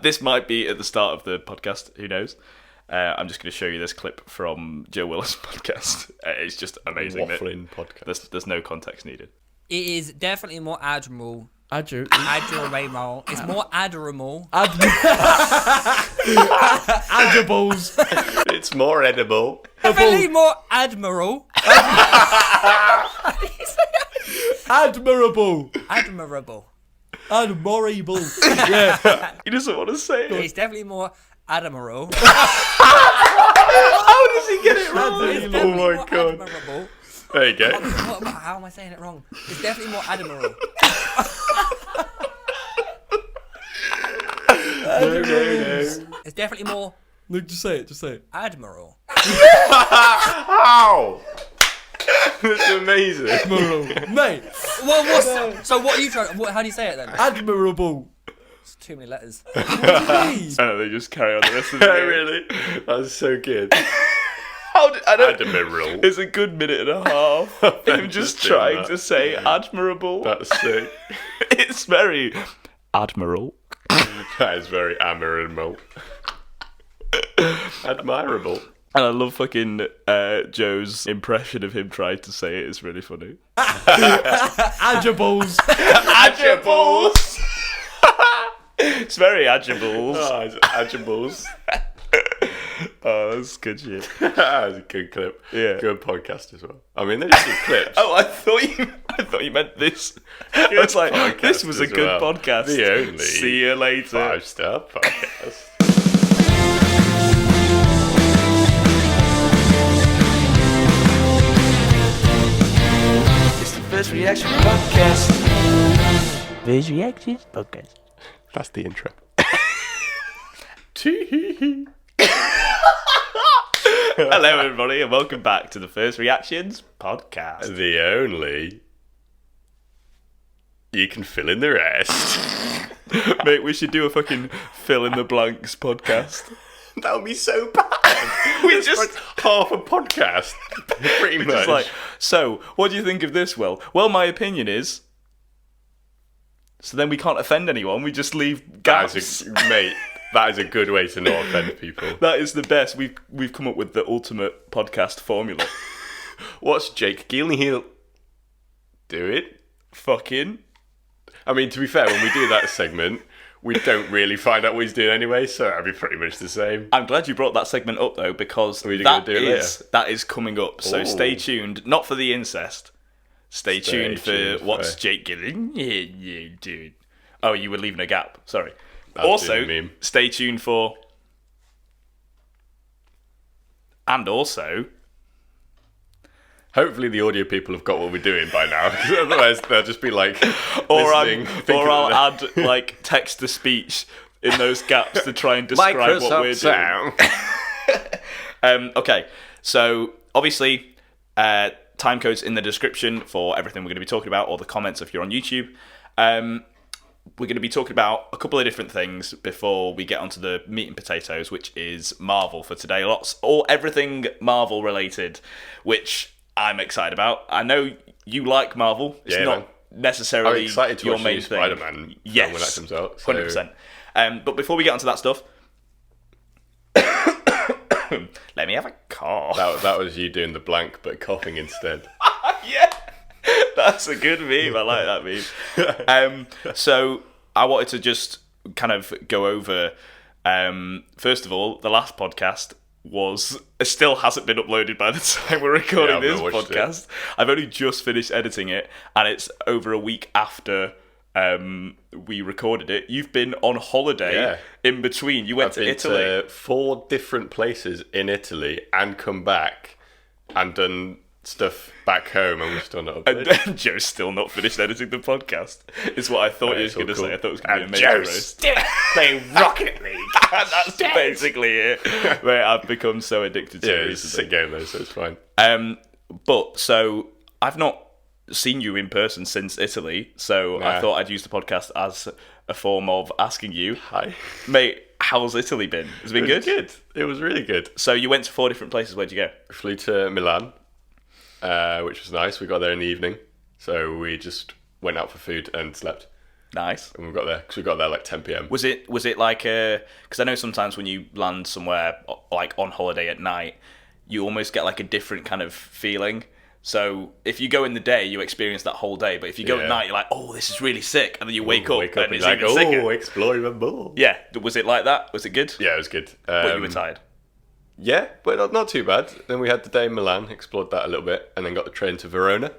This might be at the start of the podcast. Who knows? I'm just going to show you this clip from Joe Willis' podcast. It's just amazing. Waffling podcast. There's no context needed. It is definitely more admirable. Admirable. It's more admirable. Admirables. It's more edible. Definitely more admiral. Admirable. Admirable. Admirable. Yeah. He doesn't want to say it. It's definitely more admirable. How does he get it wrong? Oh my god. Admirable. There you go. How am I saying it wrong? It's definitely more admirable. No. It's definitely more. No, just say it. Admiral. How? That's amazing. Mate. Well, so what are you trying? How do you say it then? Admirable. It's too many letters. No, they just carry on the rest of the game. Really? That's so good. Admiral. It's a good minute and a half of him just trying to say admirable. That's sick. It's very admiral. That is very admirable. Admirable. And I love fucking Joe's impression of him trying to say it. It's really funny. Agibles. Agibles. It's very agibles. Oh, it's agibles. Oh, that's good shit. That's a good clip. Yeah. Good podcast as well. I mean, they're just good clips. Oh, I thought you meant this. It's like, this was a as good well. podcast. The only See you later. 5-star podcast. It's the First Reaction Podcast. First Reactions Podcast. That's the intro. Hello, everybody, and welcome back to the First Reactions Podcast. The only... You can fill in the rest. Mate, we should do a fucking fill in the blanks podcast. That would be so bad. We just like half a podcast, pretty much. Just like, so, what do you think of this, Will? Well, my opinion is... So then we can't offend anyone, we just leave gaps. Mate, that is a good way to not offend people. That is the best. We've come up with the ultimate podcast formula. What's Jake Gyllenhaal doing? Fucking... I mean, to be fair, when we do that segment, we don't really find out what he's doing anyway, so that'd be pretty much the same. I'm glad you brought that segment up, though, because that is coming up. So stay tuned. Not for the incest. Stay tuned for what's Jake Gyllenhaal doing. Oh, you were leaving a gap. Sorry. Also, stay tuned for... And also... Hopefully the audio people have got what we're doing by now, because otherwise they'll just be like, I'll add like text to speech in those gaps to try and describe what we're doing. Okay, so obviously time codes in the description for everything we're going to be talking about, or the comments if you're on YouTube. We're going to be talking about a couple of different things before we get onto the meat and potatoes, which is Marvel for today. Everything Marvel related, which I'm excited about. I know you like Marvel. It's not necessarily I'm excited to your watch main the thing. Spider-Man film when that comes out. So. 100%. But before we get onto that stuff, let me have a cough. That was you doing the blank but coughing instead. Yeah, that's a good meme. I like that meme. So I wanted to just kind of go over, first of all, the last podcast still hasn't been uploaded by the time we're recording this podcast. I've only just finished editing it, and it's over a week after we recorded it. You've been on holiday in between. You went to Italy. To 4 different places in Italy and come back and done stuff back home, and we're still not uploaded. And Joe's still not finished editing the podcast. Is what I thought you was going to say. I thought it was going to be a major roast. Still playing Rocket League. That's basically it. Mate, I've become so addicted to it recently. It's a sick game though, so it's fine. But so I've not seen you in person since Italy, so I thought I'd use the podcast as a form of asking you, hi, mate, how's Italy been? Has it been good? Good. It was really good. So you went to 4 different places. Where'd you go? We flew to Milan, which was nice. We got there in the evening, so we just went out for food and slept. Nice. And we got there like 10 p.m. Was it like because I know sometimes when you land somewhere like on holiday at night, you almost get like a different kind of feeling. So if you go in the day, you experience that whole day. But if you go at night, you're like, oh, this is really sick. And then you wake up and it's like, even sicker. oh, explore even more. Yeah. Was it like that? Was it good? Yeah, it was good. But you were tired? Yeah, but not too bad. Then we had the day in Milan, explored that a little bit, and then got the train to Verona,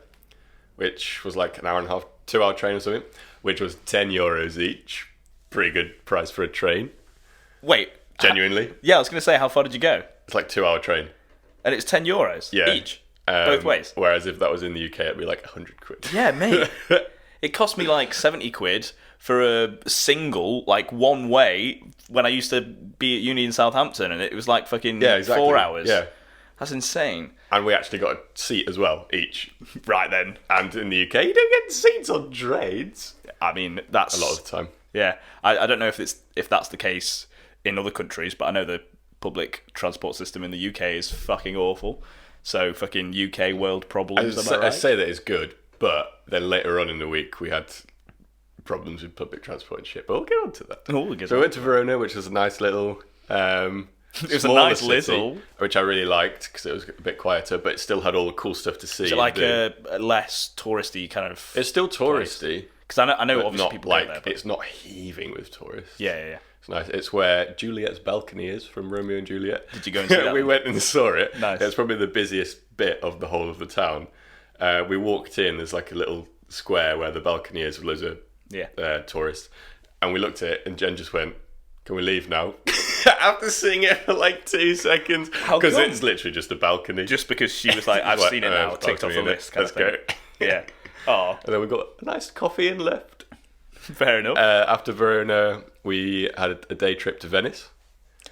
which was like an hour and a half, 2 hour train or something, which was €10 each. Pretty good price for a train. Wait. Genuinely. Yeah, I was going to say, how far did you go? It's like 2 hour train. And it's €10 each? Both ways? Whereas if that was in the UK, it'd be like 100 quid. Yeah, mate. It cost me like 70 quid for a single, like one way, when I used to be at uni in Southampton, and it was like fucking 4 hours. Yeah. That's insane. And we actually got a seat as well, each. Right then. And in the UK, you don't get seats on trains. I mean, that's... A lot of the time. Yeah. I don't know if that's the case in other countries, but I know the public transport system in the UK is fucking awful. So fucking UK world problems, am I right? I say that it's good, but then later on in the week, we had problems with public transport and shit, but we'll get on to that. So we went to Verona, which was a nice little it was a nice city, little, which I really liked because it was a bit quieter, but it still had all the cool stuff to see. Is it like a less touristy kind of? It's still touristy because I know obviously people like go there, but... it's not heaving with tourists. Yeah. It's nice. It's where Juliet's balcony is from Romeo and Juliet. Did you go and see that? We went and saw it. Nice. It's probably the busiest bit of the whole of the town. We walked in. There's like a little square where the balcony is with loads of tourists, and we looked at it, and Jen just went, "Can we leave now?" After seeing it for like 2 seconds, because it's literally just a balcony. Just because she was like, "I've seen it now, ticked off the list." Let's go. Yeah. Oh. And then we got a nice coffee and left. Fair enough. After Verona, we had a day trip to Venice,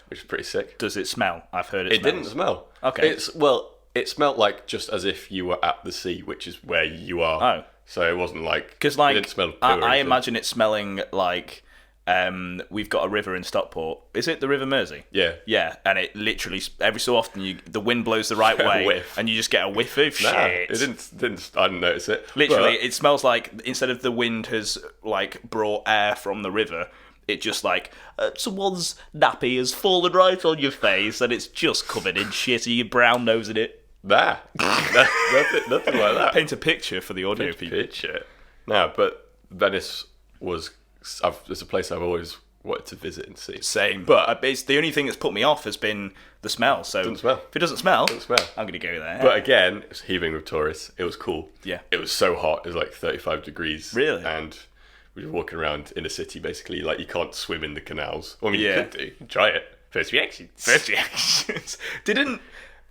which is pretty sick. Does it smell? I've heard it. It didn't smell. Okay. It smelled like just as if you were at the sea, which is where you are. Oh. So it wasn't like because like it didn't smell I imagine it smelling like we've got a river in Stockport. Is it the River Mersey? Yeah. Yeah, and it literally every so often the wind blows the right way, whiff. and you just get a whiff of shit. It didn't. I didn't notice it. Literally, it smells like instead of the wind has like brought air from the river, it just like someone's nappy has fallen right on your face, and it's just covered in shit, and you're brown nosing it. Nothing like that. Paint a picture for the audio people. No, but Venice was. It's a place I've always wanted to visit and see. Same, but it's the only thing that's put me off has been the smell. So doesn't smell. If it doesn't smell, I'm gonna go there. But again, it was heaving with tourists. It was cool. Yeah, it was so hot. It was like 35 degrees. Really, and we were walking around in a city basically. Like you can't swim in the canals. Well, I mean, you could do. Try it. First reactions. Didn't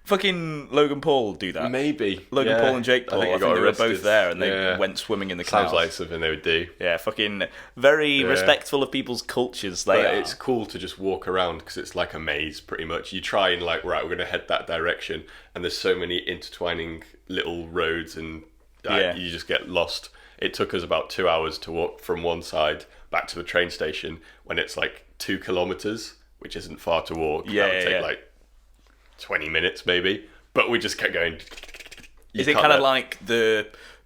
fucking Logan Paul do that? Maybe Logan Paul and Jake Paul. I think they were both there and they went swimming in the canals. Sounds like something they would do. Yeah, fucking very respectful of people's cultures. It's cool to just walk around because it's like a maze pretty much. You try and like, right, we're going to head that direction, and there's so many intertwining little roads and you just get lost. It took us about 2 hours to walk from one side back to the train station when it's like 2 kilometers, which isn't far to walk. That would take like 20 minutes maybe, but we just kept going. Is it kind of like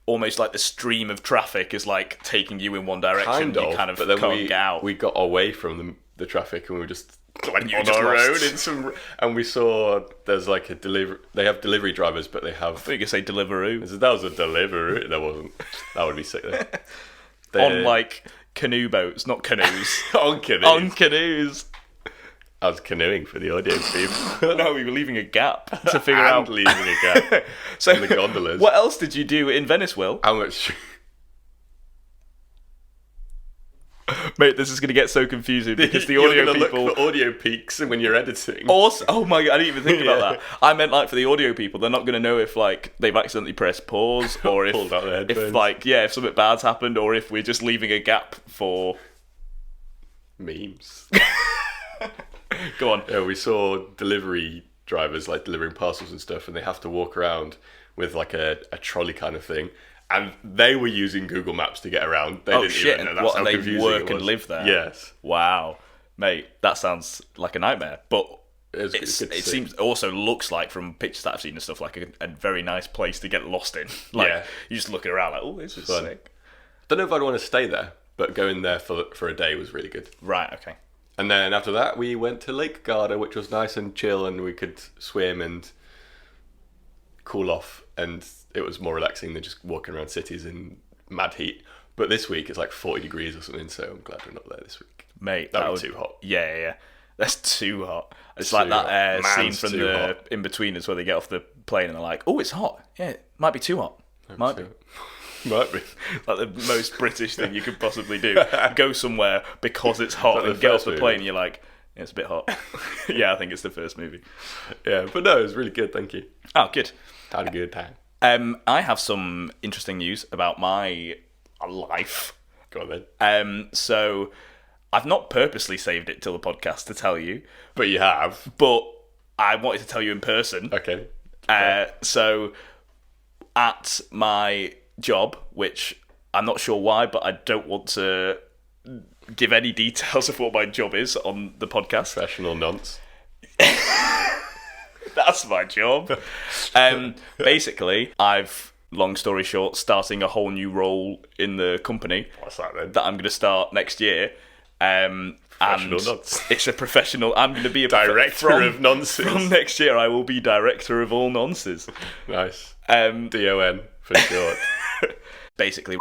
almost like the stream of traffic is like taking you in one direction? Kind of, you kind of but then can't get out. We got away from the traffic and we were just like on our own in some, and we saw there's like a delivery. They have delivery drivers, but they have. I thought you could say Deliveroo. That was a Deliveroo. That wasn't. That would be sick. Though. On like canoe boats, not canoes. On canoes. I was canoeing for the audio people. No, we were leaving a gap to figure out. Leaving a gap. So, in the gondolas. What else did you do in Venice, Will? How much? Mate, this is going to get so confusing because the audio people look for audio peaks when you're editing. Also, oh my god, I didn't even think about that. I meant like for the audio people, they're not going to know if like they've accidentally pressed pause or if if something bad's happened or if we're just leaving a gap for memes. Go on. Yeah, we saw delivery drivers like delivering parcels and stuff, and they have to walk around with like a trolley kind of thing. And they were using Google Maps to get around. They didn't even know that's how confusing it was. They work and live there? Yes. Wow. Mate, that sounds like a nightmare. But it seems also looks like from pictures that I've seen and stuff like a very nice place to get lost in. Like you just looking around like, oh, this is sick. Don't know if I'd want to stay there, but going there for a day was really good. Right, okay. And then after that, we went to Lake Garda, which was nice and chill, and we could swim and cool off, and it was more relaxing than just walking around cities in mad heat. But this week it's like 40 degrees or something, so I'm glad we're not there this week. Mate, that would be too hot. Yeah. That's too hot. It's like that scene from the In-Betweeners where they get off the plane and they're like, oh, it's hot. Yeah, it might be too hot. Might be. Might be. Like the most British thing you could possibly do. Go somewhere because it's hot and get off the plane and you're like, yeah, it's a bit hot. Yeah, I think it's the first movie. Yeah, but no, it was really good, thank you. Oh, good. Had a good time. I have some interesting news about my life. Go on then. So I've not purposely saved it till the podcast to tell you. But you have. But I wanted to tell you in person. Okay. So at my job, which I'm not sure why, but I don't want to give any details of what my job is on the podcast. Professional nonce. That's my job. Basically, long story short, starting a whole new role in the company. What's that then? That I'm going to start next year. Professional nonce. It's a professional. I'm going to be a director of nonces. From next year, I will be director of all nonces. Nice. DON for short. Basically,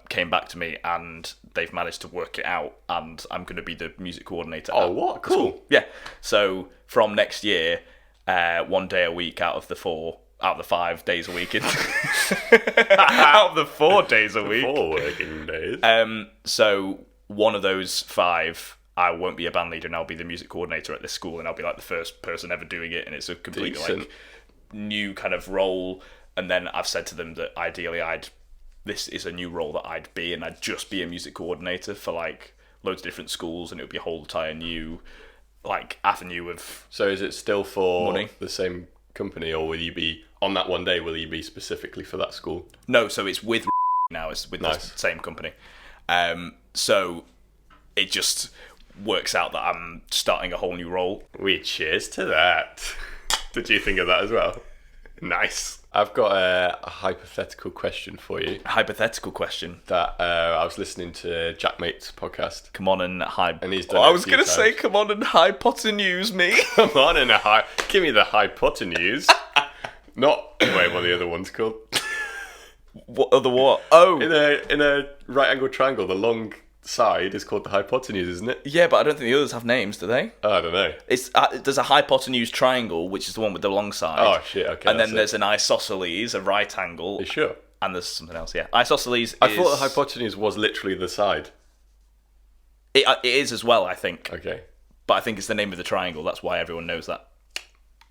came back to me and they've managed to work it out, and I'm going to be the music coordinator. Oh, what? Cool. Yeah. So from next year, 1 day a week out of the 5 days a week. Out of the 4 days a week. 4 working days. So one of those 5, I won't be a band leader and I'll be the music coordinator at this school, and I'll be like the first person ever doing it, and it's a completely like new kind of role. And then I've said to them that ideally this is a new role that I'd be, and I'd just be a music coordinator for like loads of different schools, and it would be a whole entire new like avenue of. So is it still for money. The same company, or will you be on that one day? Will you be specifically for that school? No, so it's with now. It's with the same company. So it just works out that I'm starting a whole new role. We cheers to that. Did you think of that as well? Nice. I've got a hypothetical question for you. Hypothetical question? That I was listening to Jack Mate's podcast. Come on and and he's done I was going to say, come on and hypotenuse me. Come on and give me the hypotenuse. Not wait, what are the other ones called? What other what? Oh, in a right angle triangle, the long side is called the hypotenuse, isn't it? Yeah, but I don't think the others have names, do they? Oh, I don't know. It's there's a hypotenuse triangle, which is the one with the long side. Oh shit! Okay. And then there's an isosceles, a right angle. Are you sure? And there's something else. Yeah, isosceles. I thought the hypotenuse was literally the side. It is as well, I think. Okay. But I think it's the name of the triangle. That's why everyone knows that.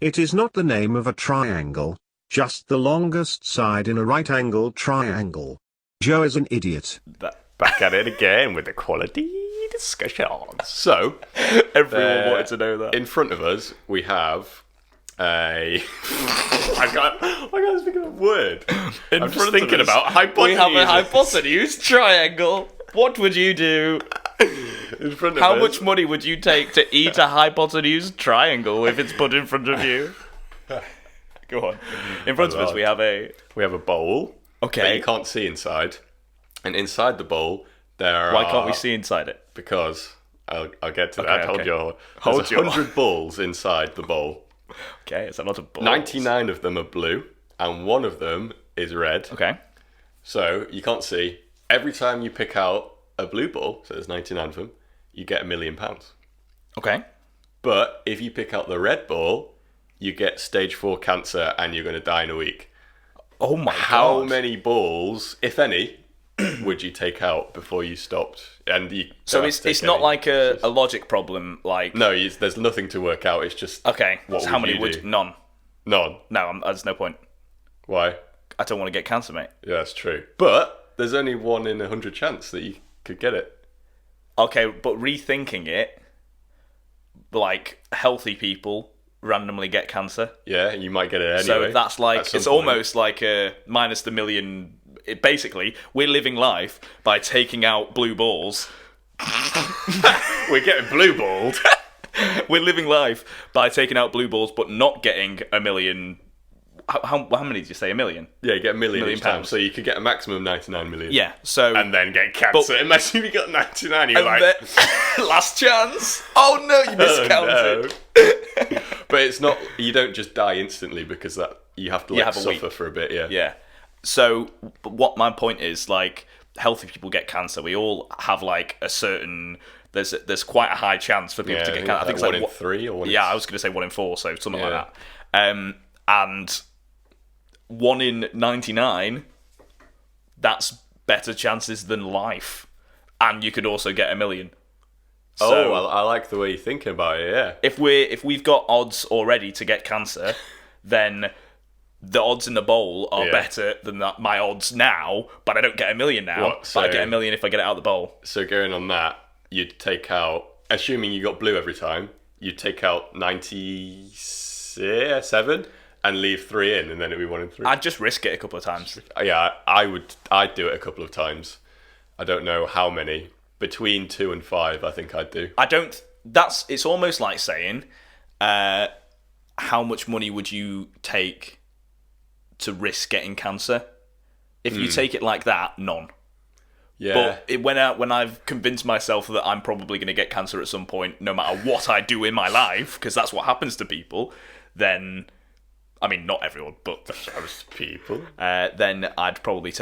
It is not the name of a triangle, just the longest side in a right angle triangle. Joe is an idiot. Back at it again with the quality discussion. So, everyone wanted to know that. In front of us, we have a. I can't think of a word. I'm just thinking about hypotenuse. We have a hypotenuse triangle. What would you do? In front of How us. much money would you take to eat a hypotenuse triangle if it's put in front of you? Go on. In front of us, we have a bowl. Okay. That you can't see inside. And inside the bowl, Why can't we see inside it? Because I'll get to that. Okay. There's 100 balls inside the bowl. Okay, it's a lot of balls. 99 of them are blue, and one of them is red. Okay. So you can't see. Every time you pick out a blue ball, so there's 99 of them, you get £1 million. Okay. But if you pick out the red ball, you get stage 4 cancer, and you're going to die in a week. Oh my god! How many balls, if any, would you take out before you stopped? And so it's not like a logic problem. Like no, there's nothing to work out. It's just okay. What so how many would do? None. No, there's no point. Why? I don't want to get cancer, mate. Yeah, that's true. But there's only 1 in 100 chance that you could get it. Okay, but rethinking it, like healthy people randomly get cancer. Yeah, you might get it anyway. So that's like it's almost like a minus the million. Basically, we're living life by taking out blue balls. We're getting blue balled. We're living life by taking out blue balls, but not getting $1 million How many did you say? $1 million? Yeah, you get $1 million each time. pounds. So you could get a maximum of 99 million. Yeah. So And then get cancer. Imagine if you got 99, you're like... last chance. Oh no, you miscounted. Oh, no. But it's not... You don't just die instantly because that you have to have a suffer week. for a bit, yeah. Yeah. So what my point is, like, healthy people get cancer. We all have like a certain... There's quite a high chance for people to get cancer. I think it's one like in 3 or 1 in... Yeah, I was going to say 1 in 4, so something like that. And 1 in 99, that's better chances than life. And you could also get $1 million. So, I like the way you're thinking about it, yeah. if we've got odds already to get cancer, then the odds in the bowl are better than my odds now, but I don't get $1 million now. What, so- but I get $1 million if I get it out of the bowl. So going on that, you'd take out... Assuming you got blue every time, you'd take out 97 and leave 3 in, and then it'd be 1 in 3. I'd just risk it a couple of times. Yeah, I'd do it a couple of times. I don't know how many. Between 2 and 5, I think I'd do. It's almost like saying, how much money would you take to risk getting cancer? If you take it like that, none. Yeah. But when I've convinced myself that I'm probably going to get cancer at some point, no matter what I do in my life, because that's what happens to people, then, I mean, not everyone, but Most people. then I'd probably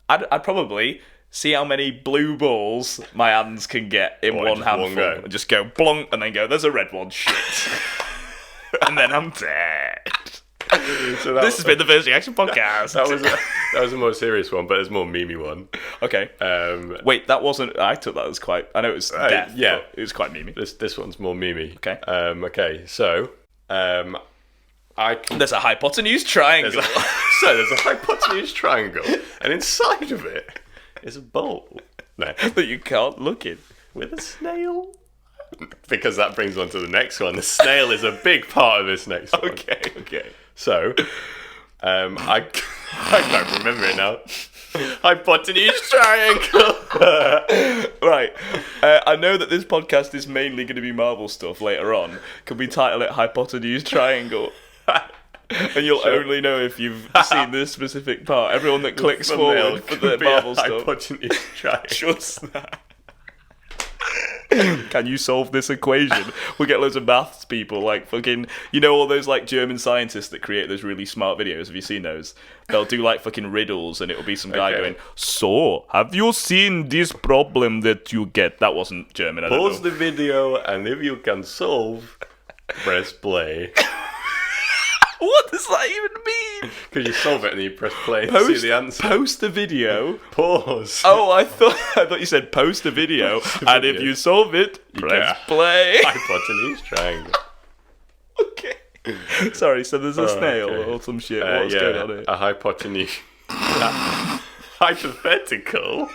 I'd probably see how many blue balls my hands can get in one just handful, one go? and just go blonk, and then go, there's a red one, shit. And then I'm dead. So This has been the First Reaction Podcast. that was a more serious one, but it's a more memey one. Okay. Wait, that wasn't... I took that as quite... I know it was death, yeah. but it was quite memey. This one's more memey. Okay. Okay, so... I can... There's a hypotenuse triangle. There's a hypotenuse triangle, and inside of it is a bowl. No. that you can't look in. With a snail. Because that brings on to the next one. The snail is a big part of this next one. Okay. So, I can't remember it now. Hypotenuse triangle. Right. I know that this podcast is mainly going to be Marvel stuff later on. Can we title it Hypotenuse Triangle? And you'll only know if you've seen this specific part. Everyone that clicks forward for the Marvel stuff. Hypotenuse triangle. Just that. Can you solve this equation? We'll get loads of maths people, like fucking, you know, all those like German scientists that create those really smart videos. Have you seen those? They'll do like fucking riddles, and it'll be some guy going, "So, have you seen this problem that you get?" That wasn't German. I don't Pause know. the video, and if you can solve, press play. What does that even mean? Because you solve it and you press play and see the answer. Post the video. Pause. Oh, I thought you said post the video, and if you solve it, press get play. Hypotenuse triangle. Okay. Sorry, so there's a snail okay. or some shit. What's going on here? A hypotenuse. Hypothetical.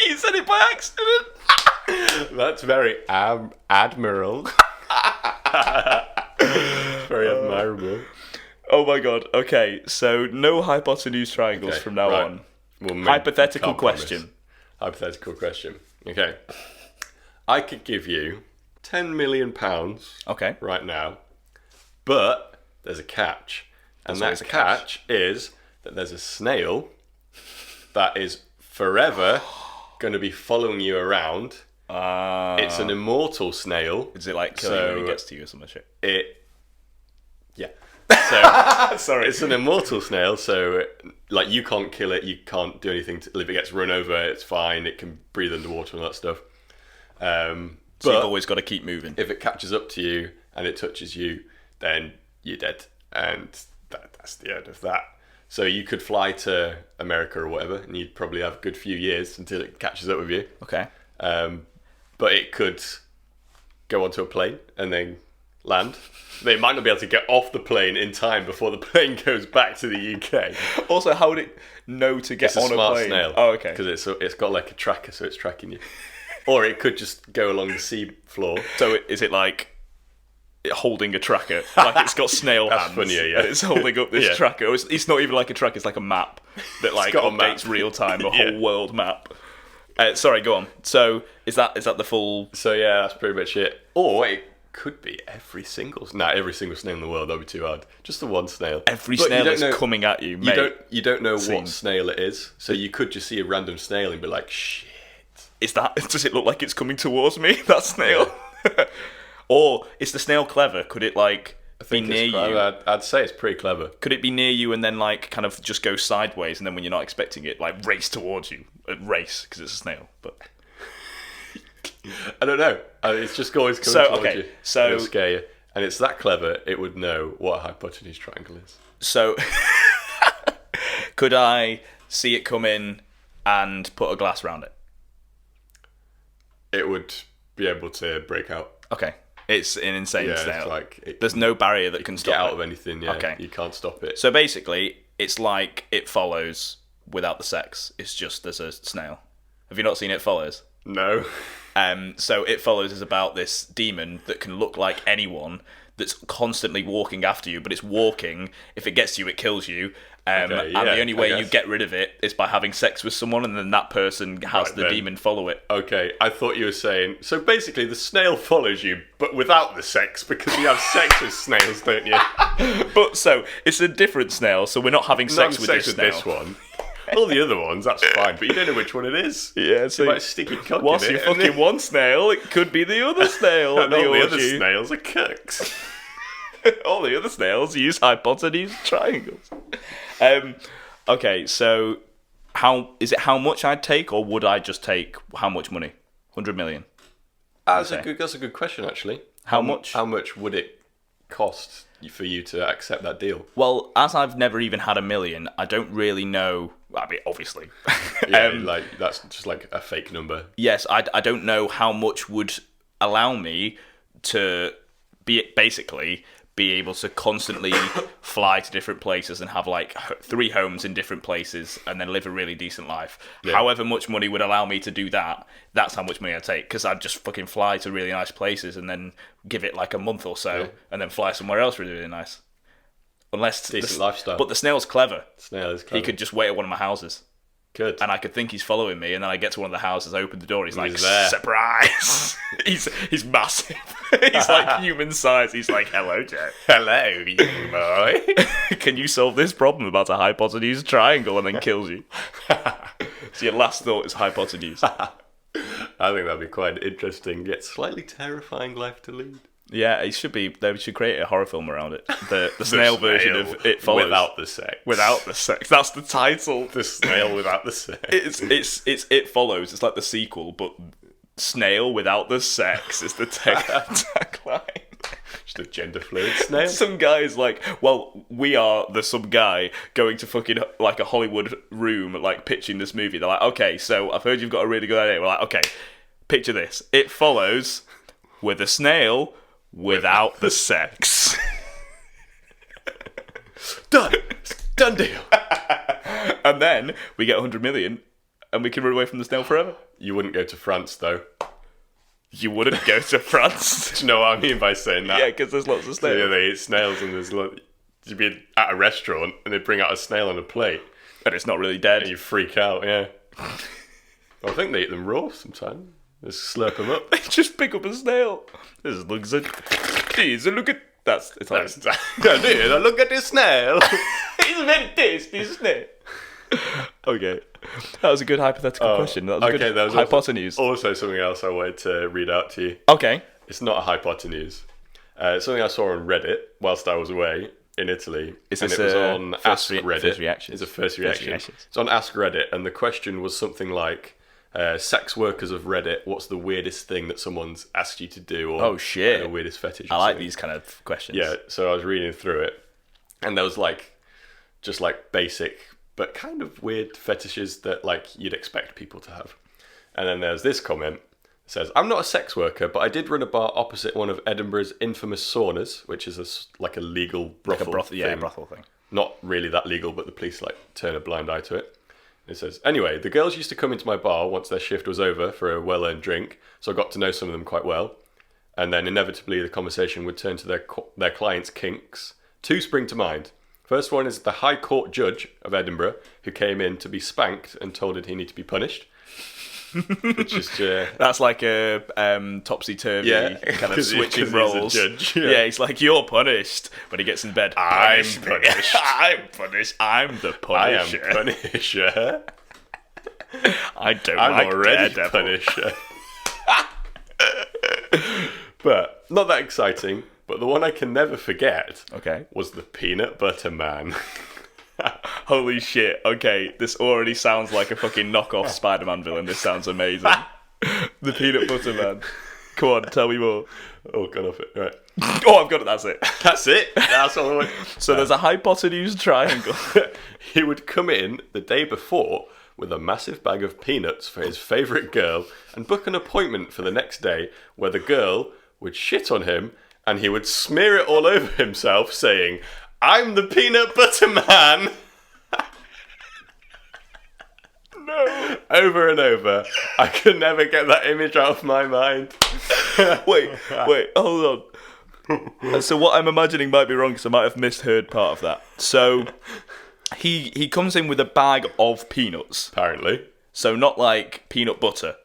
You said it by accident. That's very admiral. Very admirable. Oh my god. Okay, so no hypotenuse triangles from now right. on. We'll Hypothetical can't promise. question. Hypothetical question. Okay. I could give you £10 million Okay. right now, but there's a catch. And There's that always a catch is that there's a snail that is forever going to be following you around. It's an immortal snail. Is it like killing you when it gets to you or some shit? Yeah. So Sorry. it's an immortal snail, so like you can't kill it, you can't do anything if it gets run over, it's fine, it can breathe underwater and all that stuff. So But you've always got to keep moving. if it catches up to you and it touches you, then you're dead, and that's the end of that. So you could fly to America or whatever, and you'd probably have a good few years until it catches up with you. Okay. But it could go onto a plane and then land. They might not be able to get off the plane in time before the plane goes back to the UK. Also, how would it know to get It's a on smart a plane? snail. Oh, okay. Because it's got like a tracker, so it's tracking you. Or it could just go along the sea floor. So is it like it holding a tracker? Like it's got snail That's hands. funnier, yeah. And it's holding up this Yeah. tracker. It's not even like a tracker, it's like a map that like got a updates map. real time, a Yeah. whole world map. Sorry, go on. So is that the full... So yeah, that's pretty much it. Or Could be every single snail in the world. That'd be too hard. Just the one snail. Every But snail you don't that's know- coming at you, mate. You don't know Seen. what snail it is, so you could just see a random snail and be like, shit. Does it look like it's coming towards me, that snail? Or is the snail clever? Could it like be near you? I'd say it's pretty clever. Could it be near you and then like kind of just go sideways, and then when you're not expecting it, like race towards you? Race because it's a snail, but I don't know. It's just always coming towards you. So it'll scare you. And it's that clever, it would know what a hypotenuse triangle is. So could I see it come in and put a glass around it? It would be able to break out. Okay. It's an insane Yeah, snail. it's like There's no barrier that can stop get out it. of anything. Yeah, Okay. you can't stop it. So basically, it's like It Follows without the sex. It's just there's a snail. Have you not seen It Follows? No. So It Follows is about this demon that can look like anyone that's constantly walking after you, but it's walking. If it gets you, it kills you. And the only way you get rid of it is by having sex with someone, and then that person has the demon follow it. Okay, I thought you were saying... So basically, the snail follows you, but without the sex, because you have sex with snails, don't you? But so, it's a different snail, so we're not having sex with this snail. This one. All the other ones, that's fine, but you don't know which one it is. Yeah, so you might stick your cock whilst in you it. fucking one snail, it could be the other snail. And all the other orgy. snails are cooks. All the other snails use hypotenuse triangles. Okay, so how much I'd take, or would I just take how much money? 100 million. That's a good question, actually. How much? How much would it cost for you to accept that deal? Well, as I've never even had a million, I don't really know. I mean, obviously. Yeah, like that's just like a fake number. Yes, I don't know how much would allow me to basically be able to constantly fly to different places and have like 3 homes in different places and then live a really decent life. Yeah. However much money would allow me to do that, that's how much money I'd take, because I'd just fucking fly to really nice places and then give it like a month or so and then fly somewhere else really, really nice. Unless decent lifestyle. But the snail's clever. Snail is clever. He could just wait at one of my houses. Good. And I could think he's following me, and then I get to one of the houses, open the door, he's like, there. Surprise! he's massive. He's like human size. He's like, hello, Joe. Hello, you boy. Can you solve this problem about a hypotenuse triangle? And then kills you. So your last thought is hypotenuse. I think that'd be quite an interesting yet slightly terrifying life to lead. Yeah, they should create a horror film around it. The snail version of It Follows. Without the sex. Without the sex. That's the title. The snail without the sex. It's It Follows. It's like the sequel, but snail without the sex is the tagline. Just a gender fluid snail. Some guy's like, well, we are some guy going to fucking like a Hollywood room, like pitching this movie. They're like, okay, so I've heard you've got a really good idea. We're like, okay, picture this. It Follows with a snail without the sex. Done deal. And then we get 100 million and we can run away from the snail forever. You wouldn't go to France, though. You wouldn't go to France. Do you know what I mean by saying that? Yeah, because there's lots of snails. Yeah, they eat snails, and you'd be at a restaurant and they bring out a snail on a plate, And it's not really dead. and you freak out. Yeah. I think they eat them raw sometimes. Just slurp them up. They just pick up a snail. This looks at. Geez, look at. It's like. Look at this snail. It's a very tasty snail. Okay, that was a good hypothetical question. That was a good that was hypotenuse. Also, something else I wanted to read out to you. Okay. It's not a hypotenuse. It's something I saw on Reddit whilst I was away in Italy. Is and this it was on Ask Reddit. First reaction? It's a first reaction. It's on Ask Reddit, and the question was something like, sex workers of Reddit, what's the weirdest thing that someone's asked you to do? Or Oh, shit. the weirdest fetish. or I like something. these kind of questions. Yeah, so I was reading through it, and there was just basic but kind of weird fetishes that you'd expect people to have. And then there's this comment that says, I'm not a sex worker, but I did run a bar opposite one of Edinburgh's infamous saunas, which is a legal brothel thing. Yeah, brothel thing. Not really that legal, but the police turn a blind eye to it. It says, anyway, the girls used to come into my bar once their shift was over for a well-earned drink, so I got to know some of them quite well. And then inevitably the conversation would turn to their clients' kinks. 2 spring to mind. First one is the High Court judge of Edinburgh, who came in to be spanked and told he needed to be punished. which is That's like a topsy-turvy Yeah, kind of 'cause switching he's a roles. judge, Yeah. yeah. he's like, you're punished. When he gets in bed, I'm punished. punished. I'm punished. I'm the I am punisher. Punisher. I don't I'm like already Daredevil. Punisher. But not that exciting. But the one I can never forget Okay. was the Peanut Butter Man. Holy shit. Okay, this already sounds like a fucking knockoff Spider-Man villain. This sounds amazing. The Peanut Butter Man. Come on, tell me more. Oh, got off it. Right. Oh, I've got it. That's it. That's it. That's all I want. So there's a hypotenuse triangle. He would come in the day before with a massive bag of peanuts for his favourite girl and book an appointment for the next day where the girl would shit on him and he would smear it all over himself saying, I'm the Peanut Butter Man. No. Over and over. I could never get that image out of my mind. wait, hold on. So what I'm imagining might be wrong because I might have misheard part of that. So he comes in with a bag of peanuts. Apparently. So not like peanut butter.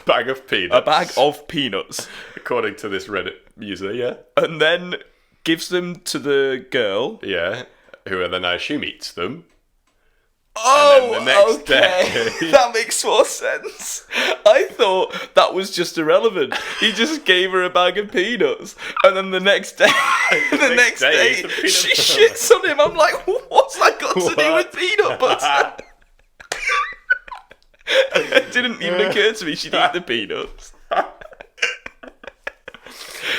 Bag of peanuts. A bag of peanuts. According to this Reddit user, yeah. And then gives them to the girl. Yeah. Who then I assume eats them. Oh, And then the next okay. day- That makes more sense. I thought that was just irrelevant. He just gave her a bag of peanuts, and then the next day, the next day, he's the peanut she butter. shits on him. I'm like, what's that got to do with What? peanut butter? It didn't even occur to me she'd eat the peanuts.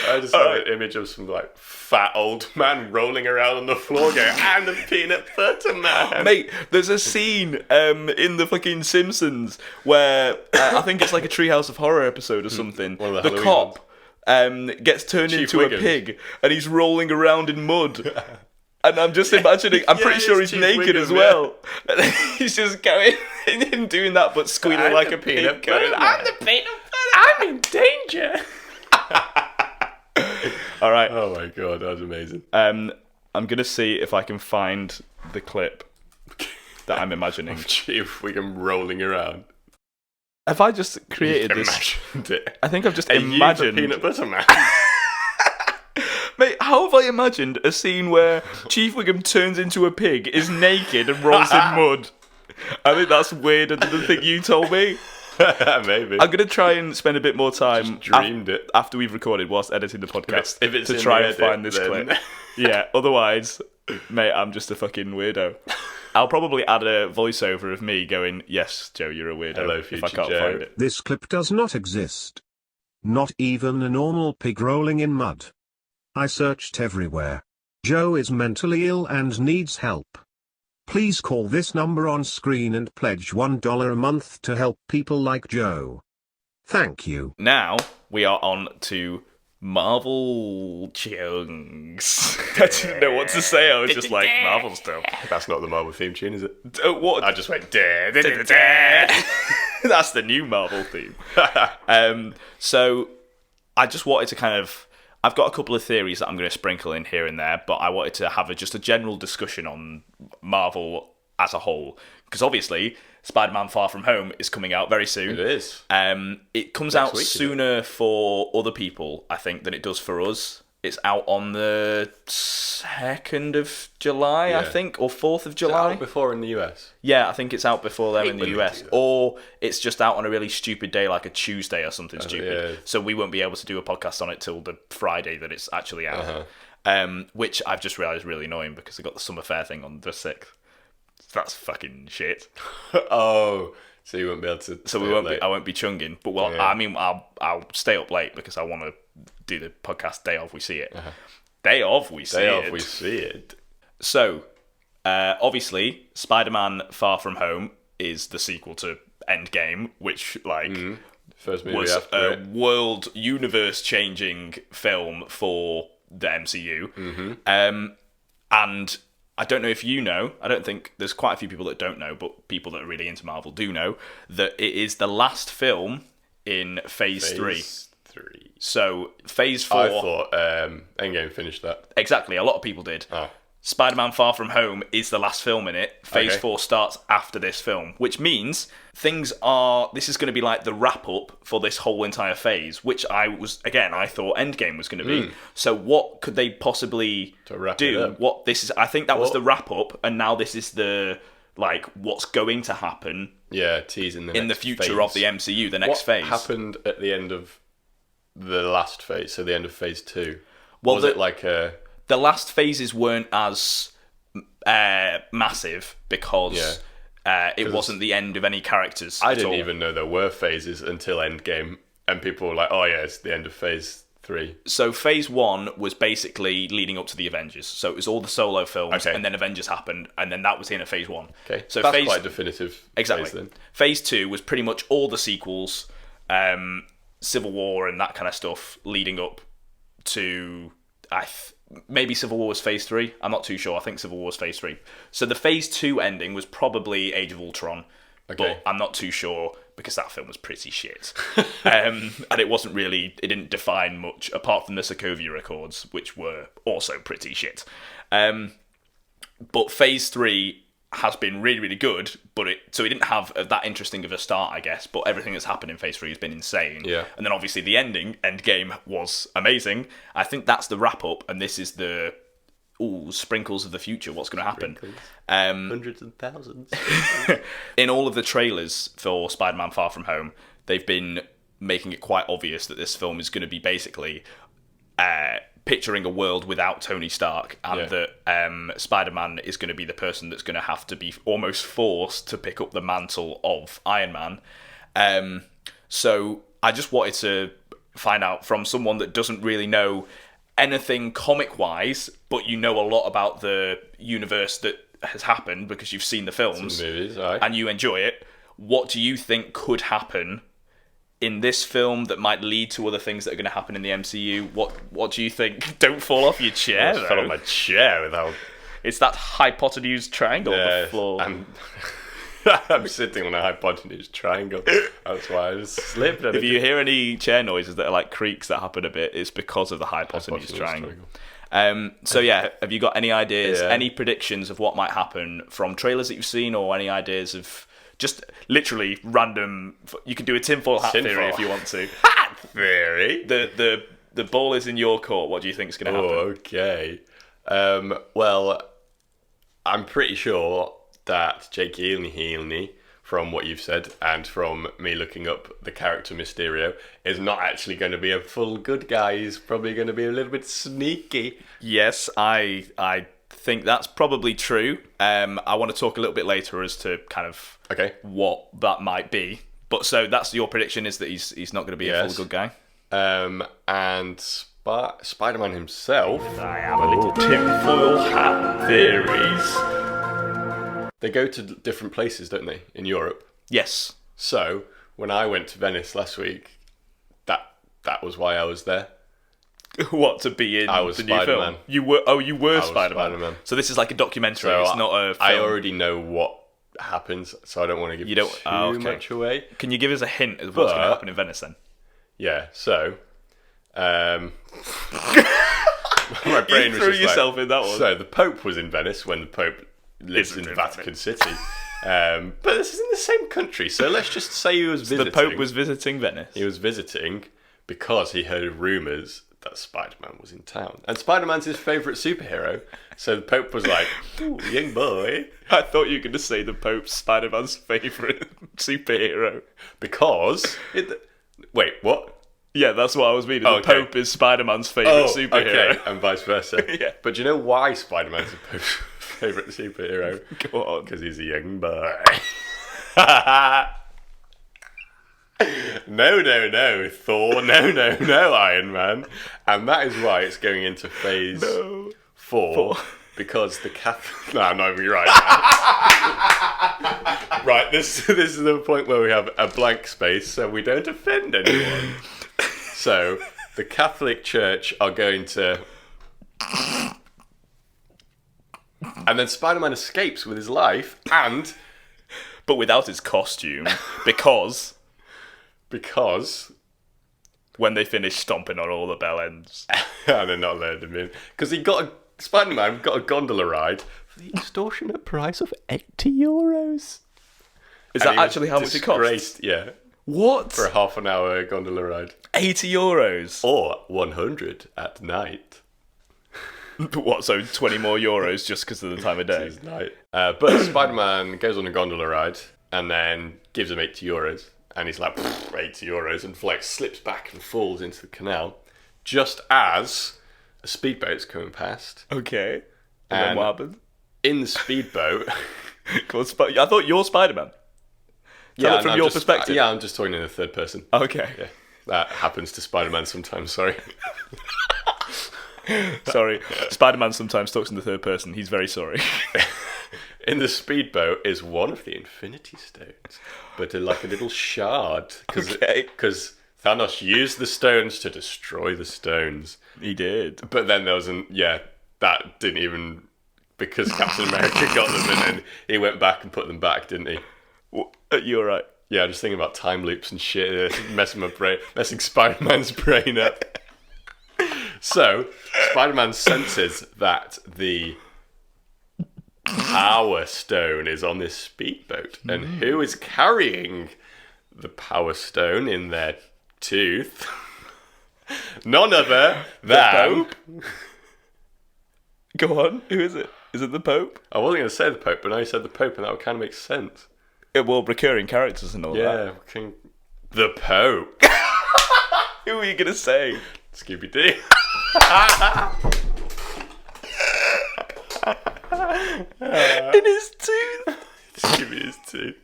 I just have an image of some like fat old man rolling around on the floor going, I'm the Peanut Butter Man. Mate, there's a scene in the fucking Simpsons where I think it's like a Treehouse of Horror episode or something. One of The the cop gets turned Chief into Wiggum. a pig and he's rolling around in mud. And I'm just imagining, I'm pretty Yeah, sure it's he's Chief naked Wiggum, as well. And he's just going and doing that, but squealing I'm like the a pig. peanut Going, butter I'm man." the peanut butter. I'm in danger. All right. Oh my god, that was amazing. I'm gonna see if I can find the clip that I'm imagining. Chief Wiggum rolling around. Have I just created this? Imagined it. I think I've just Are you the imagined. Peanut Butter Man? Mate, how have I imagined a scene where Chief Wiggum turns into a pig, is naked, and rolls in mud? I think that's weirder than the thing you told me. Maybe. I'm gonna try and spend a bit more time dreamed it. after we've recorded, whilst editing the podcast, If it's to in try the and edit, find this then- clip. Yeah, otherwise, mate, I'm just a fucking weirdo. I'll probably add a voiceover of me going, "Yes, Joe, you're a weirdo." Hello, if I future can't Joe. find it. This clip does not exist. Not even a normal pig rolling in mud. I searched everywhere. Joe is mentally ill and needs help. Please call this number on screen and pledge $1 a month to help people like Joe. Thank you. Now we are on to Marvel chunks. I didn't know what to say. I was just like Marvel stuff. That's not the Marvel theme tune, is it? What? I just went, That's the new Marvel theme. So I just wanted to kind of. I've got a couple of theories that I'm going to sprinkle in here and there, but I wanted to have just a general discussion on Marvel as a whole. Because obviously, Spider-Man Far From Home is coming out very soon. It is. It comes Next out week, is it? sooner for other people, I think, than it does for us. It's out on the 2nd of July, I Yeah. think, or 4th of Is it July. out before in the US. Yeah, I think it's out before them in the when they US. do that. Or it's just out on a really stupid day, like a Tuesday or something stupid. yeah. So we won't be able to do a podcast on it till the Friday that it's actually out. Which I've just realised is really annoying because I got the Summer Fair thing on the 6th. That's fucking shit. Oh, so you won't be able to. So we stay won't up be. late. I won't be chunging. But well, Yeah. I mean, I'll stay up late because I want to do the podcast day of we see it. Day of we see Day it. off, we see it. So, obviously, Spider-Man: Far From Home is the sequel to Endgame, which First movie was after a it. world universe-changing film for the MCU. And I don't know if you know, I don't think there's quite a few people that don't know, but people that are really into Marvel do know, that it is the last film in Phase 3. Phase 3. So, Phase 4... I thought Endgame finished that. Exactly, a lot of people did. Oh. Spider-Man Far From Home is the last film in it. Phase 4 starts after this film, which means this is going to be like the wrap-up for this whole entire phase, which I thought Endgame was going to be. So what could they possibly do? I think that was the wrap-up, and now this is the, like, what's going to happen teasing in the future of the MCU, the next phase. What happened at the end of the last phase, so the end of phase 2? Well, was it like the last phases weren't as massive because it wasn't the end of any characters. I didn't even know there were phases until Endgame, and people were like, "Oh yeah, it's the end of phase 3." So phase 1 was basically leading up to the Avengers. So it was all the solo films, and then Avengers happened, and then that was the end of phase 1. Okay, so that's quite definitive. Exactly. Phase, then. Phase 2 was pretty much all the sequels, Civil War and that kind of stuff, leading up to maybe Civil War was phase 3. I'm not too sure. I think Civil War was phase 3. So the phase 2 ending was probably Age of Ultron. But I'm not too sure because that film was pretty shit. And it didn't define much apart from the Sokovia Accords, which were also pretty shit. But phase 3 has been really, really good, so it didn't have that interesting of a start, I guess, but everything that's happened in phase 3 has been insane. Yeah. And then obviously the Endgame was amazing. I think that's the wrap-up, and this is the sprinkles of the future, what's going to happen. Hundreds and thousands. In all of the trailers for Spider-Man Far From Home, they've been making it quite obvious that this film is going to be basically picturing a world without Tony Stark, and that Spider-Man is going to be the person that's going to have to be almost forced to pick up the mantle of Iron Man. So I just wanted to find out from someone that doesn't really know anything comic-wise, but you know a lot about the universe that has happened because you've seen the films movies, and you enjoy it. What do you think could happen in this film that might lead to other things that are going to happen in the MCU? What do you think? Don't fall off your chair. I fell on my chair without. It's that hypotenuse triangle on the floor. I'm sitting on a hypotenuse triangle. That's why I just slipped. If you hear any chair noises that are like creaks that happen a bit, it's because of the hypotenuse triangle. So yeah, have you got any ideas, any predictions of what might happen from trailers that you've seen, or any ideas of just literally random? You can do a tinfoil hat theory if you want to. Hat theory. The ball is in your court. What do you think is going to happen? Okay. Well, I'm pretty sure that Jake Gyllenhaal, from what you've said and from me looking up the character Mysterio, is not actually going to be a full good guy. He's probably going to be a little bit sneaky. Yes, I think that's probably true. I want to talk a little bit later as to kind of what that might be. But so that's your prediction, is that he's not going to be a full good guy? And Spider-Man himself. I have a little tinfoil hat theories. They go to different places, don't they, in Europe? Yes. So when I went to Venice last week, that was why I was there. What, to be in the new film? You were Spider-Man. So this is like a documentary. So it's not a film. I already know what happens, so I don't want to give too much away. Can you give us a hint of what's going to happen in Venice then? Yeah. So, my brain you threw was just yourself in that one. So the Pope was in Venice when the Pope lives in Vatican City. But this is in the same country, so let's just say he was visiting. The Pope was visiting Venice. He was visiting because he heard rumours that Spider-Man was in town. And Spider-Man's his favourite superhero. So the Pope was like, "Ooh, young boy." I thought you were going to say the Pope's Spider-Man's favourite superhero. Because... Wait, what? Yeah, that's what I was meaning. The Pope is Spider-Man's favourite superhero. Okay, and vice versa. Yeah. But do you know why Spider-Man's the Pope's favourite superhero? Go on. Because he's a young boy. No, Thor. No, Iron Man. And that is why it's going into phase 4. Because the Catholic... No, I'm not even right. Right, this is the point where we have a blank space so we don't offend anyone. So, the Catholic Church are going to... And then Spider-Man escapes with his life, and... But without his costume, because... Because... When they finish stomping on all the bell ends. And they're not letting him in. Because he got Spider-Man got a gondola ride for the extortionate price of €80. Is that actually how much it costs? Yeah. What? For a half an hour gondola ride. €80? Or 100 at night. What, so 20 more euros just because of the time of day? It's night. But Spider-Man goes on a gondola ride and then gives him €80. And he's like, €80, and Flex slips back and falls into the canal. Just as a speedboat's coming past. Okay. And then what happens? In the speedboat... I thought you're Spider-Man. Tell it from your perspective. Yeah, I'm just talking in the third person. Okay. Yeah, that happens to Spider-Man sometimes, sorry. Sorry. Spider-Man sometimes talks in the third person. He's very sorry. In the speedboat is one of the Infinity Stones, but like a little shard. Because Thanos used the stones to destroy the stones. He did. But then there was that didn't even... Because Captain America got them and then he went back and put them back, didn't he? You're right. Yeah, just thinking about time loops and shit, messing Spider-Man's brain up. So, Spider-Man senses that the Power Stone is on this speedboat. And who is carrying the Power Stone in their tooth? None other than... Go on, who is it? Is it the Pope? I wasn't going to say the Pope, but now you said the Pope, and that would kind of make sense. Well, recurring characters and all that. Yeah, the Pope. Who are you going to say? Scooby-Doo. In his tooth. Scooby-Doo's tooth.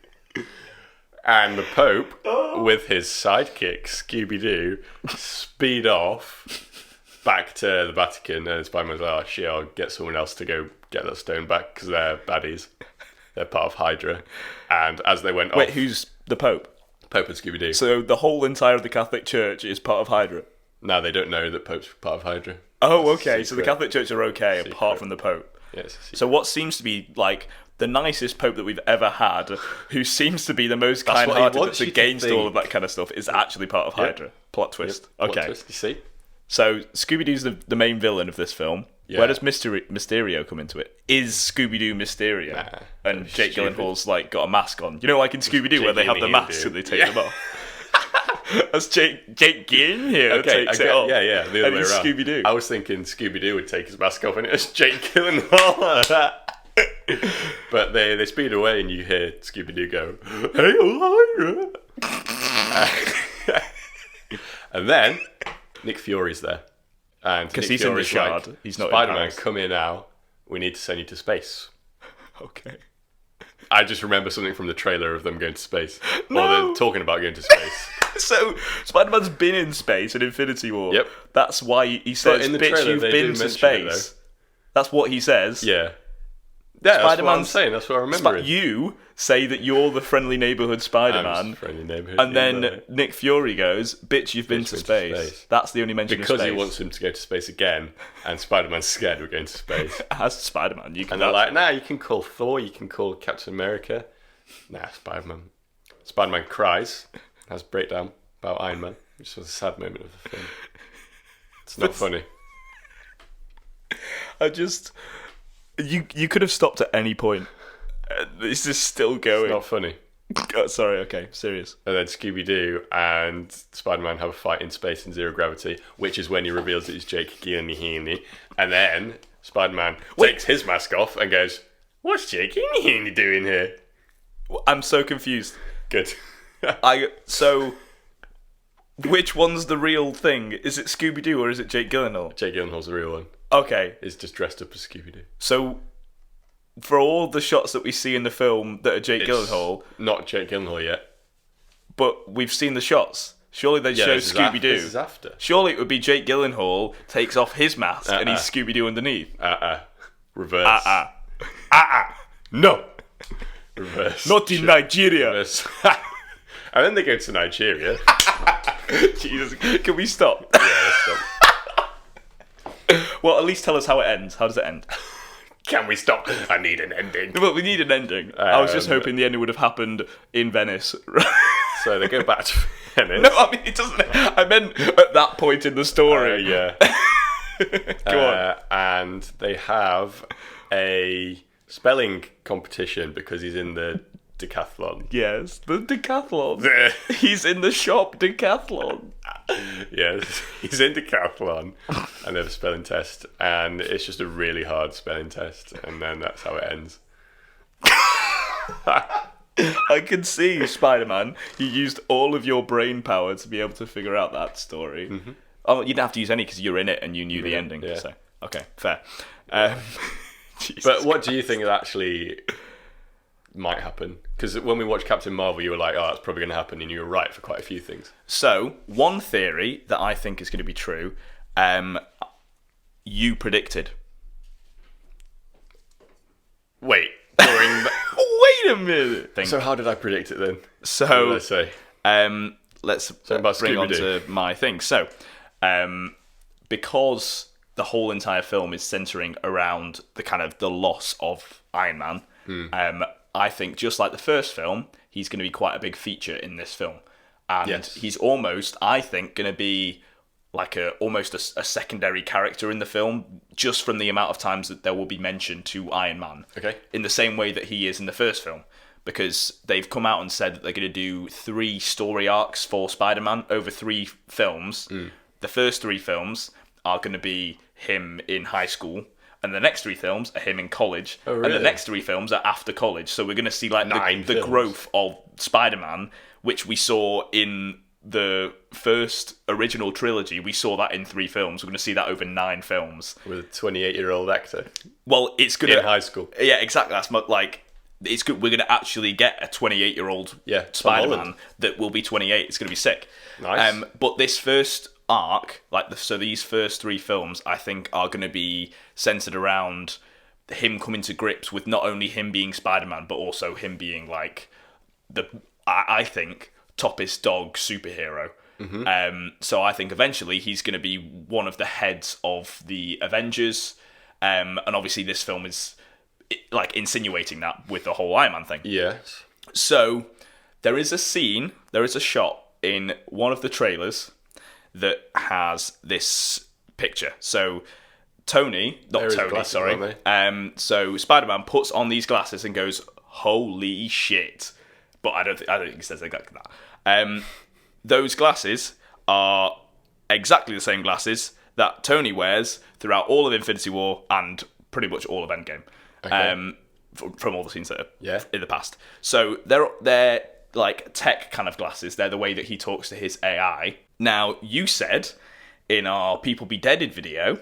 And the Pope, with his sidekick, Scooby-Doo, speed off back to the Vatican, and Spider-Man's like, oh shit, I'll get someone else to go get that stone back, because they're baddies. They're part of Hydra. And as they went off... Wait, who's the Pope? Pope and Scooby-Doo. So the whole entire of the Catholic Church is part of Hydra? No, they don't know that Pope's part of Hydra. Oh, okay, so the Catholic Church are okay, apart from the Pope. Yes. So what seems to be, like, the nicest Pope that we've ever had, who seems to be the most kind-hearted that's against all of that kind of stuff, is actually part of Hydra. Plot twist. Yep. Okay. Plot twist, you see? So Scooby-Doo's the main villain of this film. Yeah. Where does Mysterio come into it? Is Scooby-Doo Mysterio? Nah, and Jake Gyllenhaal's like got a mask on. You know, like in Scooby-Doo where they have the masks and they take them off. That's Jake Gyllenhaal takes it off. Yeah, the other way around. Scooby-Doo. I was thinking Scooby-Doo would take his mask off and it was Jake Gyllenhaal. But they speed away and you hear Scooby-Doo go, "Hey, Lyra!" And then Nick Fury's there. Because he's in the shard. Like, he's not Spider-Man, in come here now. We need to send you to space. Okay. I just remember something from the trailer of them going to space. No. Or them talking about going to space. So, Spider-Man's been in space in Infinity War. Yep. That's why he says, in the bitch, trailer, you've they been do to mention it, space. That's what he says. Yeah. Yeah, that's what I'm Spider-Man's- saying. That's what I remember. You say that you're the friendly neighborhood Spider-Man. Friendly neighborhood. And then Nick Fury goes, bitch, you've been to space. That's the only mention of space. Because he wants him to go to space again, and Spider-Man's scared we're going to space. As Spider-Man, you can... And they're like, nah, you can call Thor, you can call Captain America. Nah, Spider-Man. Spider-Man cries, has a breakdown about Iron Man, which was a sad moment of the film. It's not funny. You could have stopped at any point. This is still going. It's not funny. Oh, sorry, okay, serious. And then Scooby-Doo and Spider-Man have a fight in space in zero gravity, which is when he reveals that it's Jake Gyllenhaal. And then Spider-Man takes his mask off and goes, "What's Jake Gyllenhaal doing here?" I'm so confused. Good. So, which one's the real thing? Is it Scooby-Doo or is it Jake Gyllenhaal? Jake Gyllenhaal's the real one. Okay. He's just dressed up as Scooby-Doo. So, for all the shots that we see in the film that are Jake Gyllenhaal... Not Jake Gyllenhaal yet. But we've seen the shots. Surely they'd show Scooby-Doo. This is after. Surely it would be Jake Gyllenhaal takes off his mask and he's Scooby-Doo underneath. Reverse. No. Reverse. Not in Nigeria. Reverse. And then they go to Nigeria. Jesus, can we stop? Yeah, let's stop. Well, at least tell us how it ends. How does it end? Can we stop? I need an ending. Well, we need an ending. I was just hoping the ending would have happened in Venice. So they go back to Venice. No, I mean, it doesn't. I meant at that point in the story. Yeah. Go on. And they have a spelling competition because he's in the decathlon. Yes, the decathlon. He's in the shop decathlon. Yes, he's in decathlon, and they have a spelling test, and it's just a really hard spelling test, and then that's how it ends. I can see Spider-Man. You used all of your brain power to be able to figure out that story. Mm-hmm. Oh, you didn't have to use any because you're in it and you knew the ending. Yeah. So okay, fair. But what do you think actually might happen? Because when we watched Captain Marvel, you were like, "Oh, that's probably going to happen," and you were right for quite a few things. So one theory that I think is going to be true, you predicted. Wait, during Wait a minute. so how did I predict it then? So What did I say? Let's about bring on Scooby-Doo. to my thing. So, because the whole entire film is centering around the kind of the loss of Iron Man, I think just like the first film, he's going to be quite a big feature in this film, and Yes. he's almost, I think, going to be like almost a secondary character in the film, just from the amount of times that there will be mention to Iron Man. Okay. In the same way that he is in the first film. Because they've come out and said that they're going to do 3 story arcs for Spider-Man over 3 films. The first 3 films are going to be him in high school, and the next 3 films are him in college, and really? the next 3 films are after college. So we're going to see like 9 the films. growth of Spider-Man, which we saw in the first original trilogy. We saw that in 3 films. We're going to see that over 9 films. With a 28-year-old actor Well, it's going in high school. Yeah, exactly. That's like, it's good. We're going to actually get a 28-year-old Yeah, Tom Spider-Man Holland. that will be 28. It's going to be sick. Nice. But this first arc, so these first 3 films, I think are going to be centered around him coming to grips with not only him being Spider-Man, but also him being like I think, toppest dog superhero. So I think eventually he's going to be one of the heads of the Avengers, and obviously this film is like insinuating that with the whole Iron Man thing. Yes. So there is a shot in one of the trailers that has this picture. So There is glasses, aren't So Spider-Man puts on these glasses and goes, "Holy shit!" But I don't think he says exactly that. Those glasses are exactly the same glasses that Tony wears throughout all of Infinity War and pretty much all of Endgame. Okay. From all the scenes that are in the past. So they're like tech kind of glasses. They're the way that he talks to his AI. Now, you said in our People Be Deaded video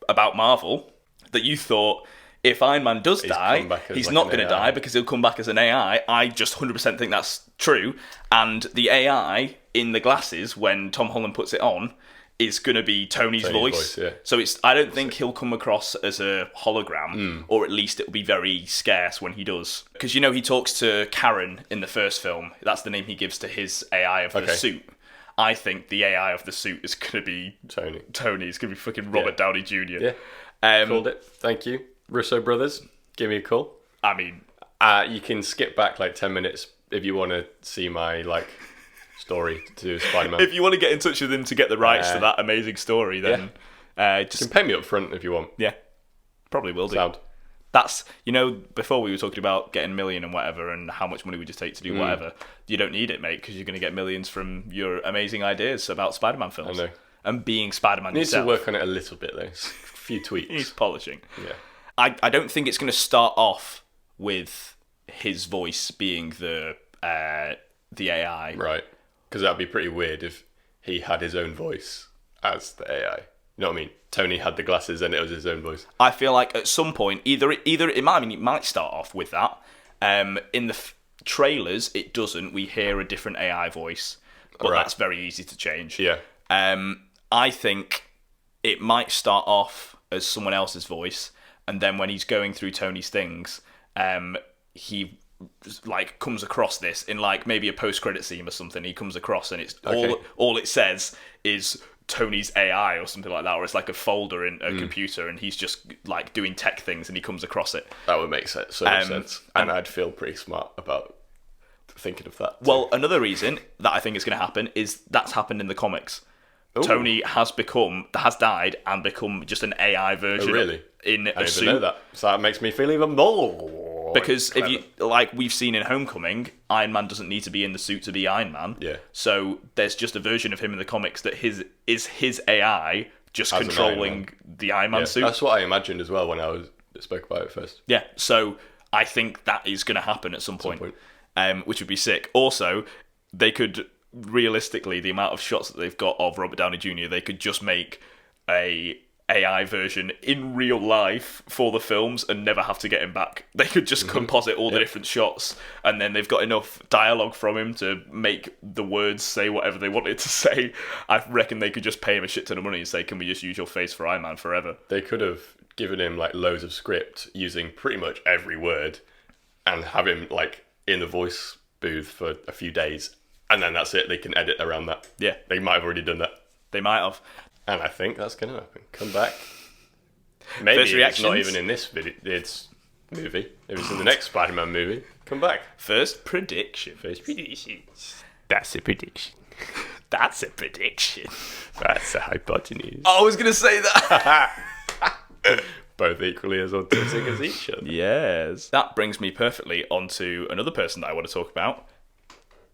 about Marvel that you thought if Iron Man does die, he's like not an going to AI. die because he'll come back as an AI. I just 100% think that's true. And the AI in the glasses, when Tom Holland puts it on, is going to be Tony's voice. Yeah. So I don't think he'll come across as a hologram, or at least it'll be very scarce when he does. Because, he talks to Karen in the first film. That's the name he gives to his AI of the suit. I think the AI of the suit is going to be Tony. It's going to be fucking Robert Downey Jr. Yeah. Called it. Thank you. Russo brothers, give me a call. I mean, you can skip back like 10 minutes if you want to see my story to Spider-Man. if you want to get in touch with him to get the rights to that amazing story, then you just can pay me up front if you want. Yeah, probably will do. Sound. That's, before we were talking about getting a million and whatever and how much money would you take to do whatever. You don't need it, mate, because you're going to get millions from your amazing ideas about Spider-Man films. I know. And being Spider-Man Needs yourself. to work on it a little bit though. A few tweaks. He's polishing. Yeah. I don't think it's going to start off with his voice being the AI. Right. Because that'd be pretty weird if he had his own voice as the AI. You know what I mean? Tony had the glasses and it was his own voice. I feel like at some point, it might start off with that. In the trailers, it doesn't. We hear a different AI voice, but that's very easy to change. Yeah. I think it might start off as someone else's voice, and then when he's going through Tony's things, he comes across this in maybe a post-credit scene or something. He comes across and it's all it says is Tony's AI or something like that, or it's like a folder in a computer, and he's just doing tech things, and he comes across it. That would make so much sense, and I'd feel pretty smart about thinking of that. Well, another reason that I think is going to happen is that's happened in the comics. Tony has died and become just an AI version. Oh, really? In I a didn't suit. even know that. So that makes me feel even more. Because clever. if you like, we've seen in Homecoming, Iron Man doesn't need to be in the suit to be Iron Man. Yeah. So there's just a version of him in the comics that is his AI just As an controlling Iron Man. the Iron Man suit. That's what I imagined as well when I spoke about it first. Yeah. So I think that is going to happen at some point. Which would be sick. Also, they could realistically, the amount of shots that they've got of Robert Downey Jr., they could just make a AI version in real life for the films and never have to get him back. They could just composite all the different shots, and then they've got enough dialogue from him to make the words say whatever they wanted to say. I reckon they could just pay him a shit ton of money and say, can we just use your face for Iron Man forever? They could have given him like loads of script using pretty much every word and have him like in the voice booth for a few days, and then that's it. They can edit around that. Yeah. They might have already done that. They might have. And I think that's going to happen. Come back. Maybe First it's reactions? not even in this movie. If it's in the next Spider-Man movie, come back. First prediction. First prediction. That's a prediction. That's a prediction. That's a hypotenuse. I was going to say that. Both equally as autistic as each other. Yes. That brings me perfectly onto another person that I want to talk about.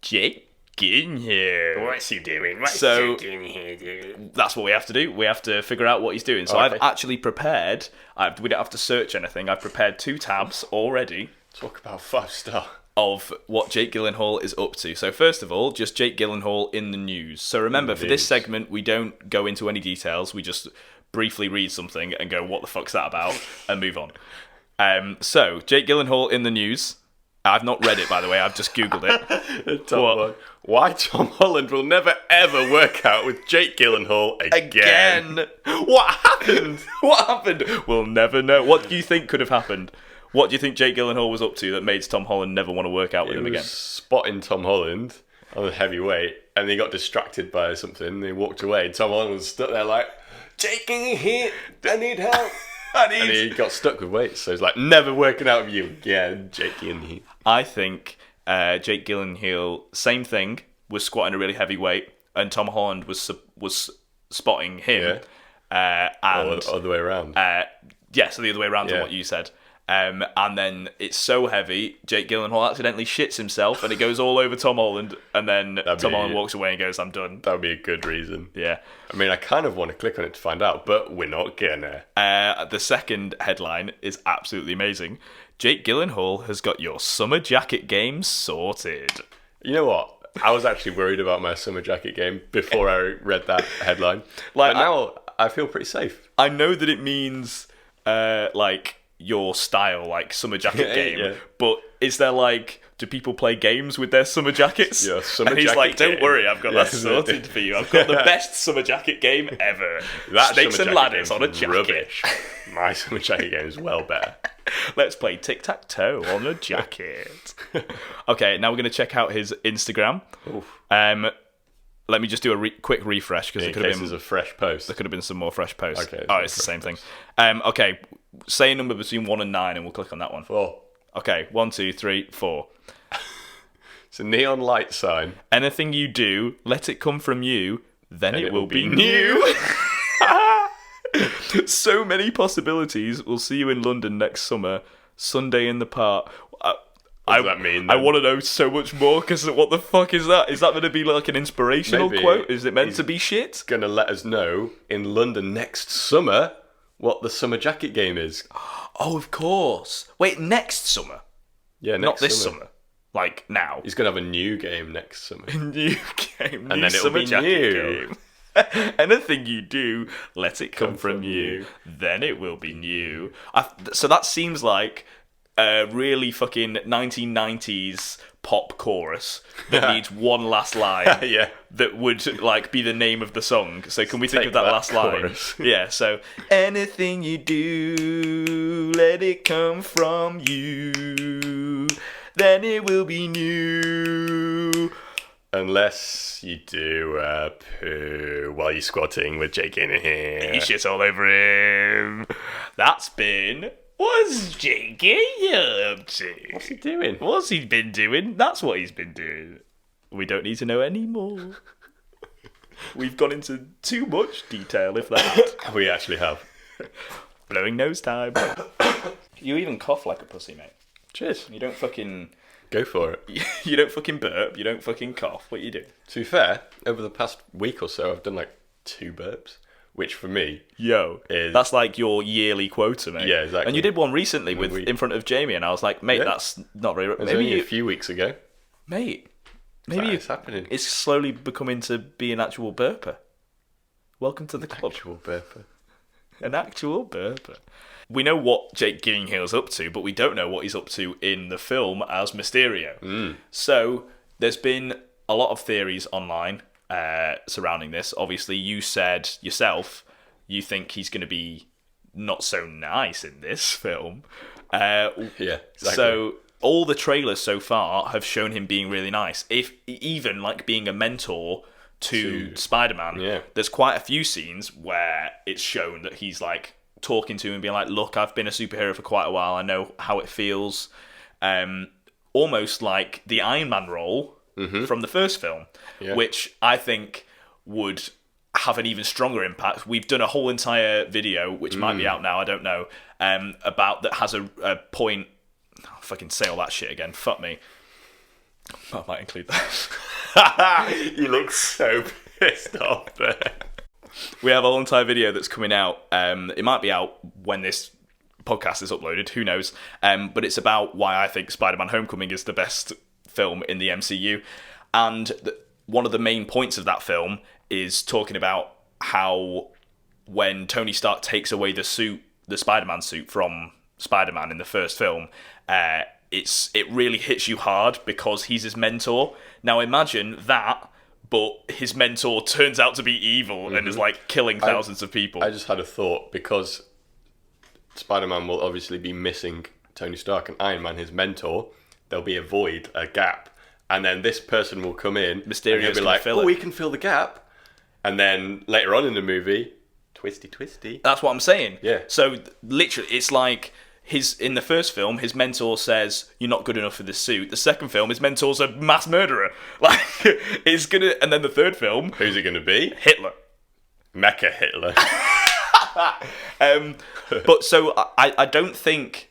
Jake Gyllenhaal. What's he doing? What's So- he doing here, dude? That's what we have to do. We have to figure out what he's doing. So Okay. I've actually prepared. We don't have to search anything. I've prepared 2 tabs already Talk about 5-star. of what Jake Gyllenhaal is up to. So first of all, just Jake Gyllenhaal in the news. So remember, for this News. segment, we don't go into any details. We just briefly read something and go, what the fuck's that about? And move on. So, Jake Gyllenhaal in the news. I've not read it, by the way. I've just Googled it. Top What? one. Why Tom Holland will never ever work out with Jake Gyllenhaal again. What happened? What happened? We'll never know. What do you think could have happened? What do you think Jake Gyllenhaal was up to that made Tom Holland never want to work out with He him was again? spotting Tom Holland on a heavy weight, and he got distracted by something, and he walked away, and Tom Holland was stuck there like, Jake, can you hear? I need help. And he got stuck with weights, so he's like, never working out with you again, Jake Gyllenhaal. I think Jake Gyllenhaal, same thing, was squatting a really heavy weight, and Tom Holland was spotting him. And Or the other way around. so the other way around to what you said. And then it's so heavy, Jake Gyllenhaal accidentally shits himself, and it goes all over Tom Holland, and then Tom Holland walks away and goes, I'm done. That would be a good reason. Yeah. I mean, I kind of want to click on it to find out, but we're not gonna. The second headline is absolutely amazing. Jake Gyllenhaal has got your summer jacket game sorted. You know what? I was actually worried about my summer jacket game before I read that headline. Like, but now I feel pretty safe. I know that it means, like, your style, like summer jacket game, Yeah. but is there like, do people play games with their summer jackets? Yeah, summer and he's jacket like, don't game. worry, I've got Yeah. that sorted for you. I've got the best summer jacket game ever. That Snakes summer and jacket ladders on game's a jacket. Rubbish. My summer jacket game is well better. Let's play tic-tac-toe on a jacket. Okay, now we're going to check out his Instagram. Let me just do a quick refresh because In it could have case been there's a fresh post. there could have been some more fresh posts. Okay, Oh, it's the same thing. Okay, say a number between 1 and 9 and we'll click on that one. 4. Okay, 1, 2, 3, 4. It's a neon light sign. Anything you do, let it come from you, then it will be new. So many possibilities. We'll see you in London next summer. Sunday in the park. What does that mean, I then? want to know so much more because what the fuck is that? Is that going to be like an inspirational Maybe quote? Is it meant he's- to be shit? Gonna let us know in London next summer what the summer jacket game is. Oh, of course. Wait, next summer, Yeah, next not this summer. Like now. He's gonna have a new game next summer. New game, new And then it'll summer be jacket new. game. Anything you do, let it come from you. Then it will be new. So that seems like a really fucking 1990s pop chorus that needs one last line. Yeah. That would like be the name of the song. So can we think Take of that that last chorus. line? Yeah. So anything you do, let it come from you. Then it will be new. Unless you do a poo while you're squatting with Jake in He here. shits all over him. That's been... What's Jakey up to? What's he doing? What's he been doing? That's what he's been doing. We don't need to know any more. We've gone into too much detail, if that. We actually have. Blowing nose time. You even cough like a pussy, mate. Cheers. You don't fucking... Go for it. You don't fucking burp. You don't fucking cough. What you do? To be fair, over the past week or so, I've done like 2 burps, which for me is... That's like your yearly quota, mate. Yeah, exactly. And you did one recently in front of Jamie, and I was like, mate, that's not very... It was only a few weeks ago. Mate, maybe it's happening. It's slowly becoming to be an actual burper. Welcome to the club. Actual burper. An actual burper. We know what Jake Gyllenhaal's up to, but we don't know what he's up to in the film as Mysterio. So there's been a lot of theories online surrounding this. Obviously, you said yourself you think he's going to be not so nice in this film. Yeah, exactly. So all the trailers so far have shown him being really nice. If even like being a mentor to Spider-Man. Yeah. There's quite a few scenes where it's shown that he's like talking to him and being like, look, I've been a superhero for quite a while. I know how it feels. Almost like the Iron Man role from the first film, which I think would have an even stronger impact. We've done a whole entire video, which might be out now, I don't know, about that has a point... I'll fucking say all that shit again. Fuck me. I might include that. You look so pissed off there. We have a whole entire video that's coming out. It might be out when this podcast is uploaded. Who knows? But it's about why I think Spider-Man Homecoming is the best film in the MCU. And one of the main points of that film is talking about how when Tony Stark takes away the suit, the Spider-Man suit from Spider-Man in the first film, it really hits you hard because he's his mentor. Now imagine that, but his mentor turns out to be evil and is like killing thousands of people. I just had a thought, because Spider-Man will obviously be missing Tony Stark and Iron Man, his mentor. There'll be a void, a gap, and then this person will come in. Mysterio's and he'll be like, "Oh, we can fill the gap," and then later on in the movie, twisty. That's what I'm saying. Yeah. So literally, it's like in the first film, his mentor says, "You're not good enough for this suit." The second film, his mentor's a mass murderer. Like, it's gonna. And then the third film, who's it gonna be? Hitler. Mecha Hitler. But so I don't think.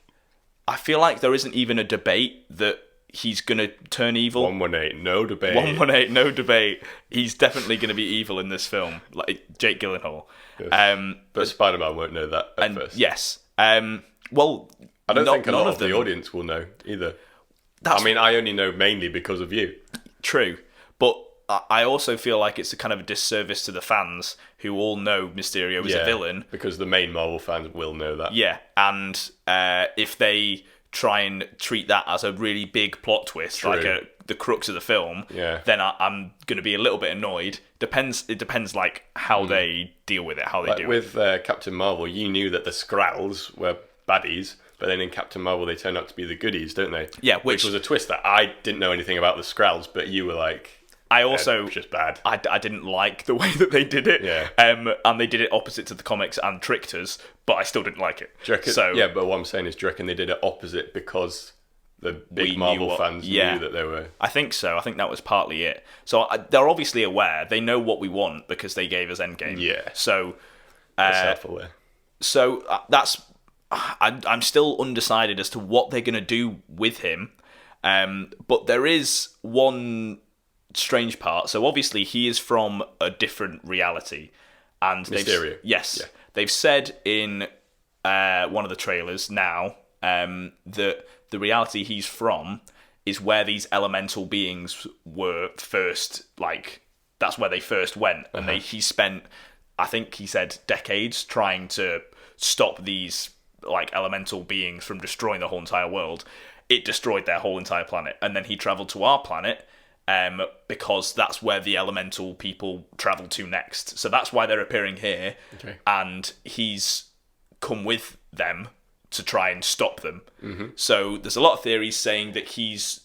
I feel like there isn't even a debate that he's gonna turn evil. 118, no debate. 118, no debate. He's definitely gonna be evil in this film, like Jake Gyllenhaal. Yes. But Spider-Man won't know that at first. Yes. Well, I don't think a lot of the audience will know either. I mean, I only know mainly because of you. True. But I also feel like it's a kind of a disservice to the fans who all know Mysterio is a villain. Because the main Marvel fans will know that. Yeah, and if they try and treat that as a really big plot twist, like the crux of the film, then I'm going to be a little bit annoyed. It depends like how they deal with it, how they do with, it. With Captain Marvel, you knew that the Skrulls were baddies, but then in Captain Marvel they turn out to be the goodies, don't they? Yeah, which was a twist that I didn't know anything about the Skrulls, but you were like... I also just bad. I didn't like the way that they did it. Yeah. And they did it opposite to the comics and tricked us, but I still didn't like it. Yeah, but what I'm saying is, do you reckon they did it opposite because the big Marvel fans knew that they were... I think so. I think that was partly it. So they're obviously aware. They know what we want because they gave us Endgame. Yeah. So... That's helpful there. So that's... I'm still undecided as to what they're going to do with him. But there is one strange part. So obviously he is from a different reality. And Mysterio. Yes. Yeah. They've said in one of the trailers now that the reality he's from is where these elemental beings were first, like, that's where they first went. And he spent, I think he said, decades trying to stop these like elemental beings from destroying the whole entire world. It destroyed their whole entire planet, and then he travelled to our planet because that's where the elemental people travel to next. So that's why they're appearing here, and he's come with them to try and stop them. So there's a lot of theories saying that he's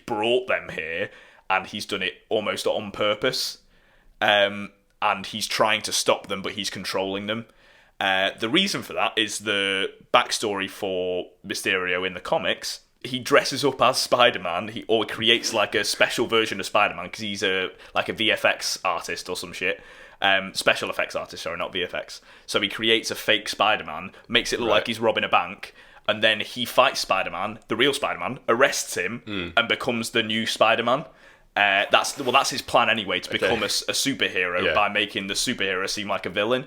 brought them here, and he's done it almost on purpose, and he's trying to stop them, but he's controlling them. The reason for that is the backstory for Mysterio in the comics he dresses up as Spider-Man, or creates like a special version of Spider-Man because he's like a VFX artist or some shit. Special effects artist, sorry, not VFX. So he creates a fake Spider-Man, makes it look like he's robbing a bank, and then he fights Spider-Man, the real Spider-Man, arrests him, and becomes the new Spider-Man. That's his plan anyway, to become a superhero by making the superhero seem like a villain.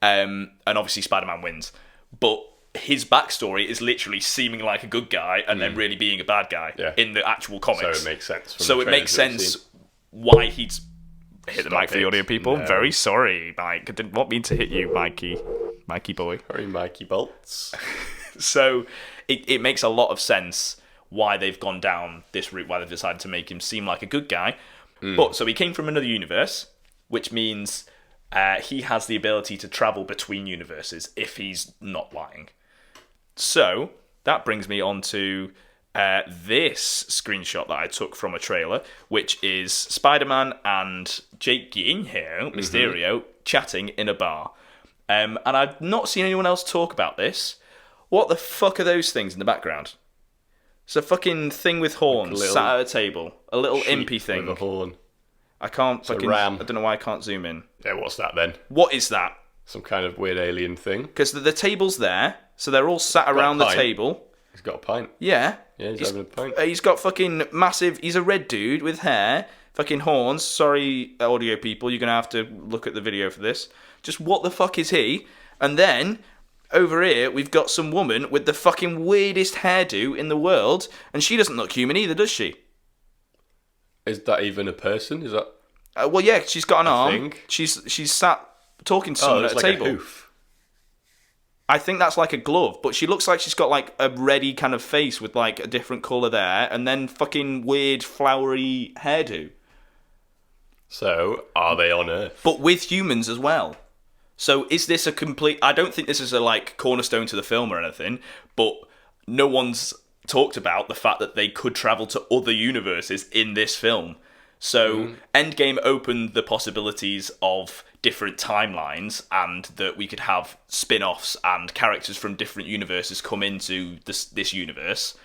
And obviously Spider-Man wins. But his backstory is literally seeming like a good guy and then really being a bad guy in the actual comics. So it makes sense. So it makes sense why he's... Hit the mic for the audio people. No. Very sorry, Mike. I didn't want me to hit you, Mikey. Mikey boy. Sorry, Mikey Bolts. So it makes a lot of sense why they've gone down this route, why they've decided to make him seem like a good guy. But so he came from another universe, which means he has the ability to travel between universes if he's not lying. So that brings me on to this screenshot that I took from a trailer, which is Spider-Man and Jake Gyllenhaal, Mysterio, chatting in a bar. And I've not seen anyone else talk about this. What the fuck are those things in the background? It's a fucking thing with horns sat at a table. A little impy thing. With a horn. I can't fucking... ram. I don't know why I can't zoom in. Yeah, what's that then? What is that? Some kind of weird alien thing. Because the table's there, so they're all sat around the table. He's got a pint. Yeah. Yeah, he's having a pint. He's got fucking massive... He's a red dude with hair, fucking horns. Sorry, audio people, you're going to have to look at the video for this. Just what the fuck is he? And then, over here, we've got some woman with the fucking weirdest hairdo in the world, and she doesn't look human either, does she? Is that even a person? Is that... well, yeah, she's got an arm. Think. She's sat talking to someone at a like table. A hoof. I think that's like a glove, but she looks like she's got like a reddy kind of face with like a different colour there, and then fucking weird flowery hairdo. So, are they on Earth? But with humans as well. So is this a complete... I don't think this is a like cornerstone to the film or anything, but no one's talked about the fact that they could travel to other universes in this film. So Endgame opened the possibilities of different timelines, and that we could have spin-offs and characters from different universes come into this universe.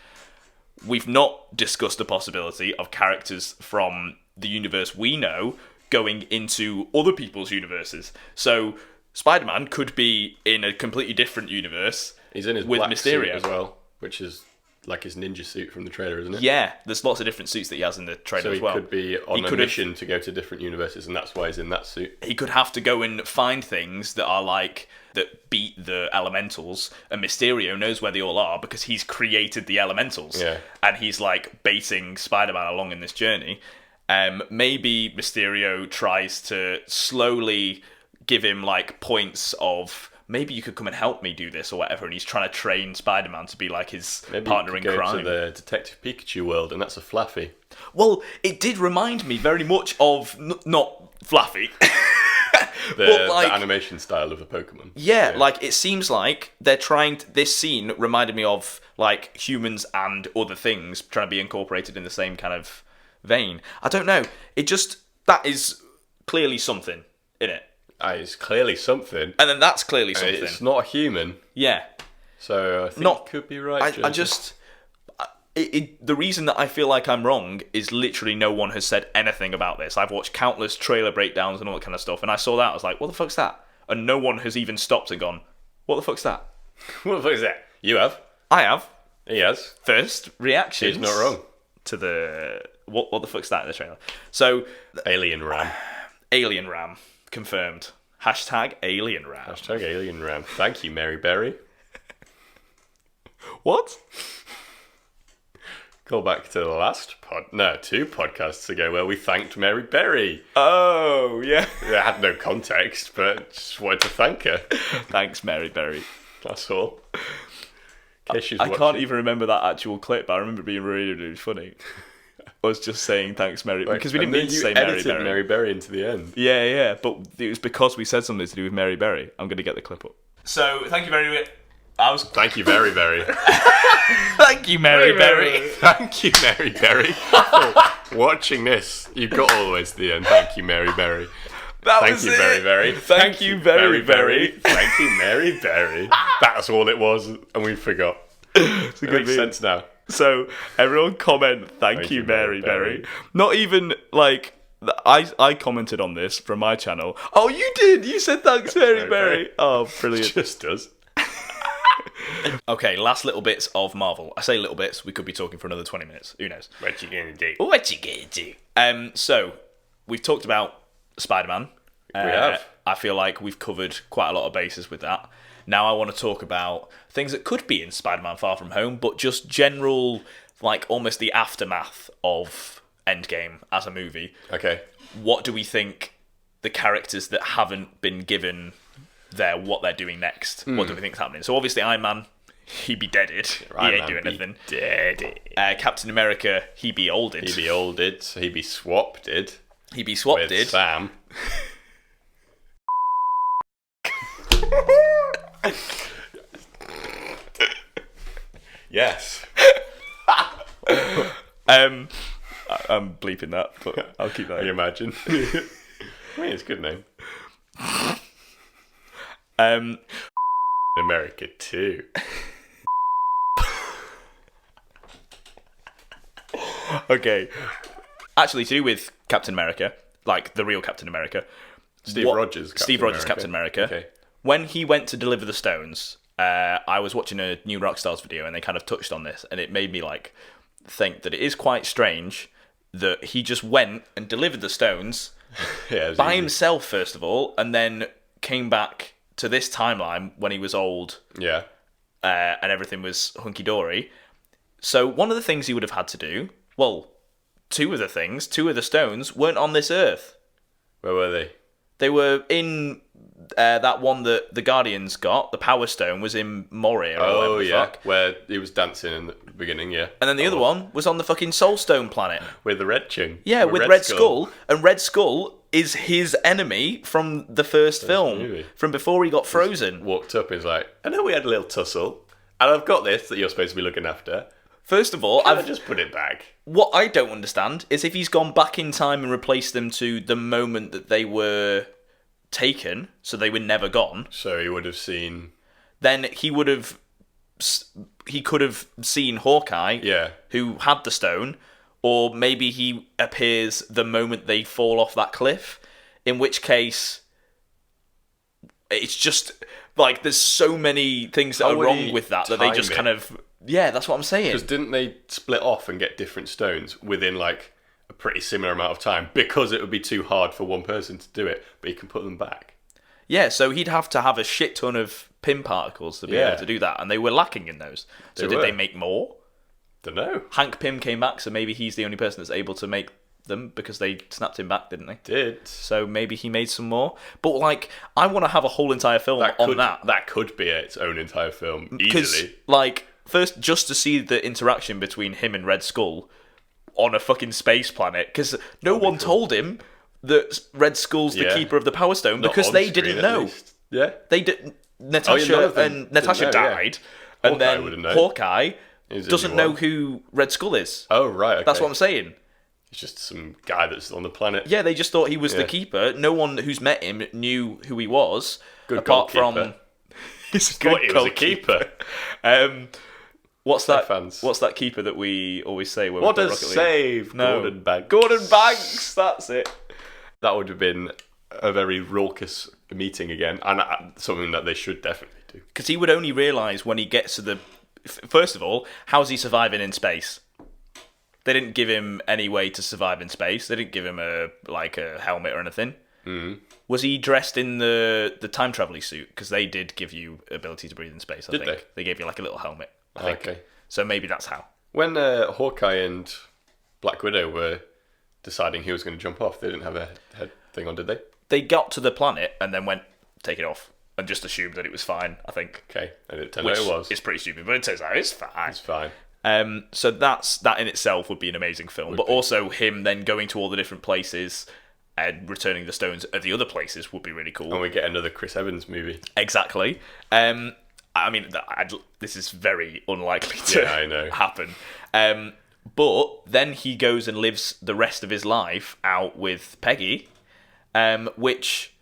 We've not discussed the possibility of characters from the universe we know going into other people's universes. So Spider-Man could be in a completely different universe. He's in his with black Mysterio suit as well, which is like his ninja suit from the trailer, isn't it? Yeah, there's lots of different suits that he has in the trailer as well. So he could be on a mission to go to different universes, and that's why he's in that suit. He could have to go and find things that are like, that beat the elementals, and Mysterio knows where they all are because he's created the elementals. Yeah. And he's like baiting Spider-Man along in this journey. Maybe Mysterio tries to slowly give him like points of... Maybe you could come and help me do this or whatever, and he's trying to train Spider-Man to be like his partner in crime. Maybe go to the Detective Pikachu world, and that's a Flaffy. Well, it did remind me very much of not Flaffy. the animation style of a Pokemon. Yeah, like it seems like they're trying to, this scene reminded me of like humans and other things trying to be incorporated in the same kind of vein. I don't know. It just, that is clearly something in it. It's clearly something. And then that's clearly something. It's not a human. Yeah. So I think you could be right. The reason that I feel like I'm wrong is literally no one has said anything about this. I've watched countless trailer breakdowns and all that kind of stuff, and I saw that, I was like, what the fuck's that? And no one has even stopped and gone, what the fuck's that? What the fuck is that? You have. I have. He has. First reactions. He's not wrong. To the... What the fuck's that in the trailer? So... Alien Ram. Alien Ram. Confirmed. Hashtag Alien Ram. Hashtag Alien Ram. Thank you, Mary Berry. What? Call back to the last two podcasts ago where we thanked Mary Berry. Oh, yeah. It had no context, but just wanted to thank her. Thanks, Mary Berry. That's all. I can't even remember that actual clip, but I remember it being really, really funny. I was just saying thanks, Mary, because we didn't mean to say Mary Berry. Mary Berry into the end. Yeah, but it was because we said something to do with Mary Berry. I'm going to get the clip up. So, thank you very much. Thank you very, very. Thank you, Mary Berry. Thank you, Mary Berry. Watching this, you've got all the way to the end. Thank you, Mary Berry. Thank you, very, very. Thank you, very, very. Thank you, Mary Berry. That's all it was, and we forgot. It makes sense now. So everyone comment, thank you, Mary Berry. Not even like I commented on this from my channel. Oh, you did. You said thanks, Mary Berry. Oh, brilliant. Just does. Okay, last little bits of Marvel. I say little bits. We could be talking for another 20 minutes. Who knows? What you gonna do? What you gonna do? So we've talked about Spider-Man. We have. I feel like we've covered quite a lot of bases with that. Now I want to talk about things that could be in Spider-Man Far From Home, but just general, like almost the aftermath of Endgame as a movie. Okay. What do we think the characters that haven't been given what they're doing next? What do we think's happening? So obviously Iron Man, he be deaded. He ain't doing anything. Deaded. Captain America, he be olded. He be olded. So he be swapped-ed. He be swapped. With Sam. Yes. I'm bleeping that, but I'll keep that. Can you imagine? I mean, it's a good name. America too. Okay. Actually, to do with Captain America, like the real Captain America. Steve Rogers Captain America. Okay. When he went to deliver the stones, I was watching a New Rockstars video and they kind of touched on this, and it made me like think that it is quite strange that he just went and delivered the stones by himself, first of all, and then came back to this timeline when he was old. Yeah. And everything was hunky-dory. So one of the things he would have had to do, well, two of the stones weren't on this Earth. Where were they? They were in that one that the Guardians got. The Power Stone was in Moria. Oh, yeah. Where he was dancing in the beginning, yeah. And then the other one was on the fucking Soul Stone planet. With the Red Chung. Yeah, with Red Skull. And Red Skull is his enemy from the first film. Movie. From before he got frozen. Walked up and was like, I know we had a little tussle, and I've got this that you're supposed to be looking after. First of all, I've just put it back. What I don't understand is if he's gone back in time and replaced them to the moment that they were taken, so they were never gone. So he would have seen. Then he could have seen Hawkeye, Yeah. who had the stone, or maybe he appears the moment they fall off that cliff. In which case, it's just like there's so many things that are wrong with that they just kind of. Yeah, that's what I'm saying. Because didn't they split off and get different stones within like a pretty similar amount of time? Because it would be too hard for one person to do it, but you can put them back. Yeah, so he'd have to have a shit ton of pin particles to be able to do that, and they were lacking in those. So did they make more? Dunno. Hank Pym came back, so maybe he's the only person that's able to make them because they snapped him back, didn't they? Did. So maybe he made some more. But like, I want to have a whole entire film on that. That could be its own entire film Because, easily. like, first, just to see the interaction between him and Red Skull on a fucking space planet, because no one told him that Red Skull's the keeper of the Power Stone, because they didn't know. Yeah. They did. Natasha died, and then Hawkeye doesn't know who Red Skull is. Oh, right. Okay. That's what I'm saying. He's just some guy that's on the planet. Yeah, they just thought he was the keeper. No one who's met him knew who he was. Good apart goalkeeper. From he's a Thought good he was a keeper. What's that? Fans. What's that keeper that we always say? When What we a play Rocket League? save! No. Gordon Banks. Gordon Banks. That's it. That would have been a very raucous meeting again, and something that they should definitely do. Because he would only realise when he gets to the. First of all, how's he surviving in space? They didn't give him any way to survive in space. They didn't give him a helmet or anything. Mm. Was he dressed in the time traveling suit? Because they did give you ability to breathe in space. I think they gave you like a little helmet. I think. Okay. So maybe that's how. When Hawkeye and Black Widow were deciding who was going to jump off, they didn't have a head thing on, did they? They got to the planet and then went take it off and just assumed that it was fine. I think. Okay, and it turned out it was. It's pretty stupid, but it turns out it's fine. It's fine. So that in itself would be an amazing film, but also him then going to all the different places and returning the stones at the other places would be really cool. And we get another Chris Evans movie. Exactly. I mean, this is very unlikely to happen. But then he goes and lives the rest of his life out with Peggy, which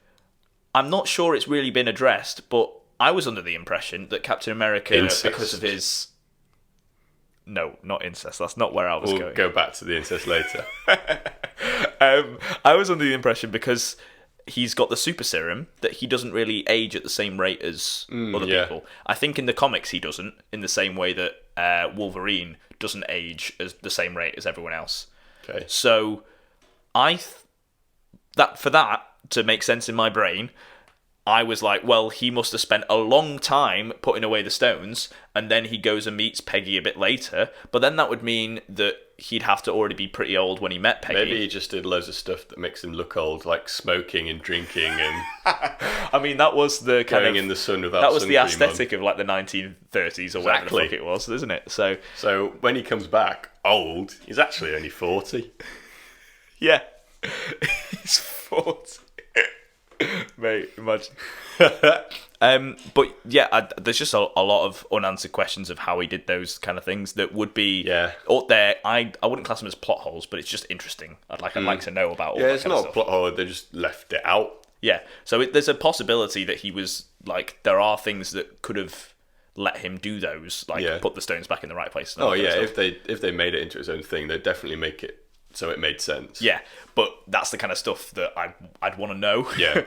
I'm not sure it's really been addressed, but I was under the impression that Captain America, Incest. because of his... No, not incest. That's not where I was We'll going. go back to the incest later. I was under the impression because he's got the super serum that he doesn't really age at the same rate as other people. I think in the comics he doesn't, in the same way that Wolverine doesn't age as the same rate as everyone else. Okay. So for that to make sense in my brain, I was like, well, he must have spent a long time putting away the stones, and then he goes and meets Peggy a bit later. But then that would mean that he'd have to already be pretty old when he met Peggy. Maybe he just did loads of stuff that makes him look old, like smoking and drinking and I mean, that was the kind going of in the sun without that was the sun cream aesthetic of like the 1930s or whatever the fuck it was, isn't it? So when he comes back old, he's actually only 40. yeah, he's 40. Mate, imagine. But yeah, there's just a lot of unanswered questions of how he did those kind of things that would be out there. I wouldn't class them as plot holes, but it's just interesting. I'd like to know about all that it's kind not of a stuff. plot hole, they just left it out. Yeah, so there's a possibility that he was like, there are things that could have let him do those, like put the stones back in the right place. Oh yeah, if they made it into its own thing, they'd definitely make it so it made sense. Yeah, but that's the kind of stuff that I'd want to know. Yeah.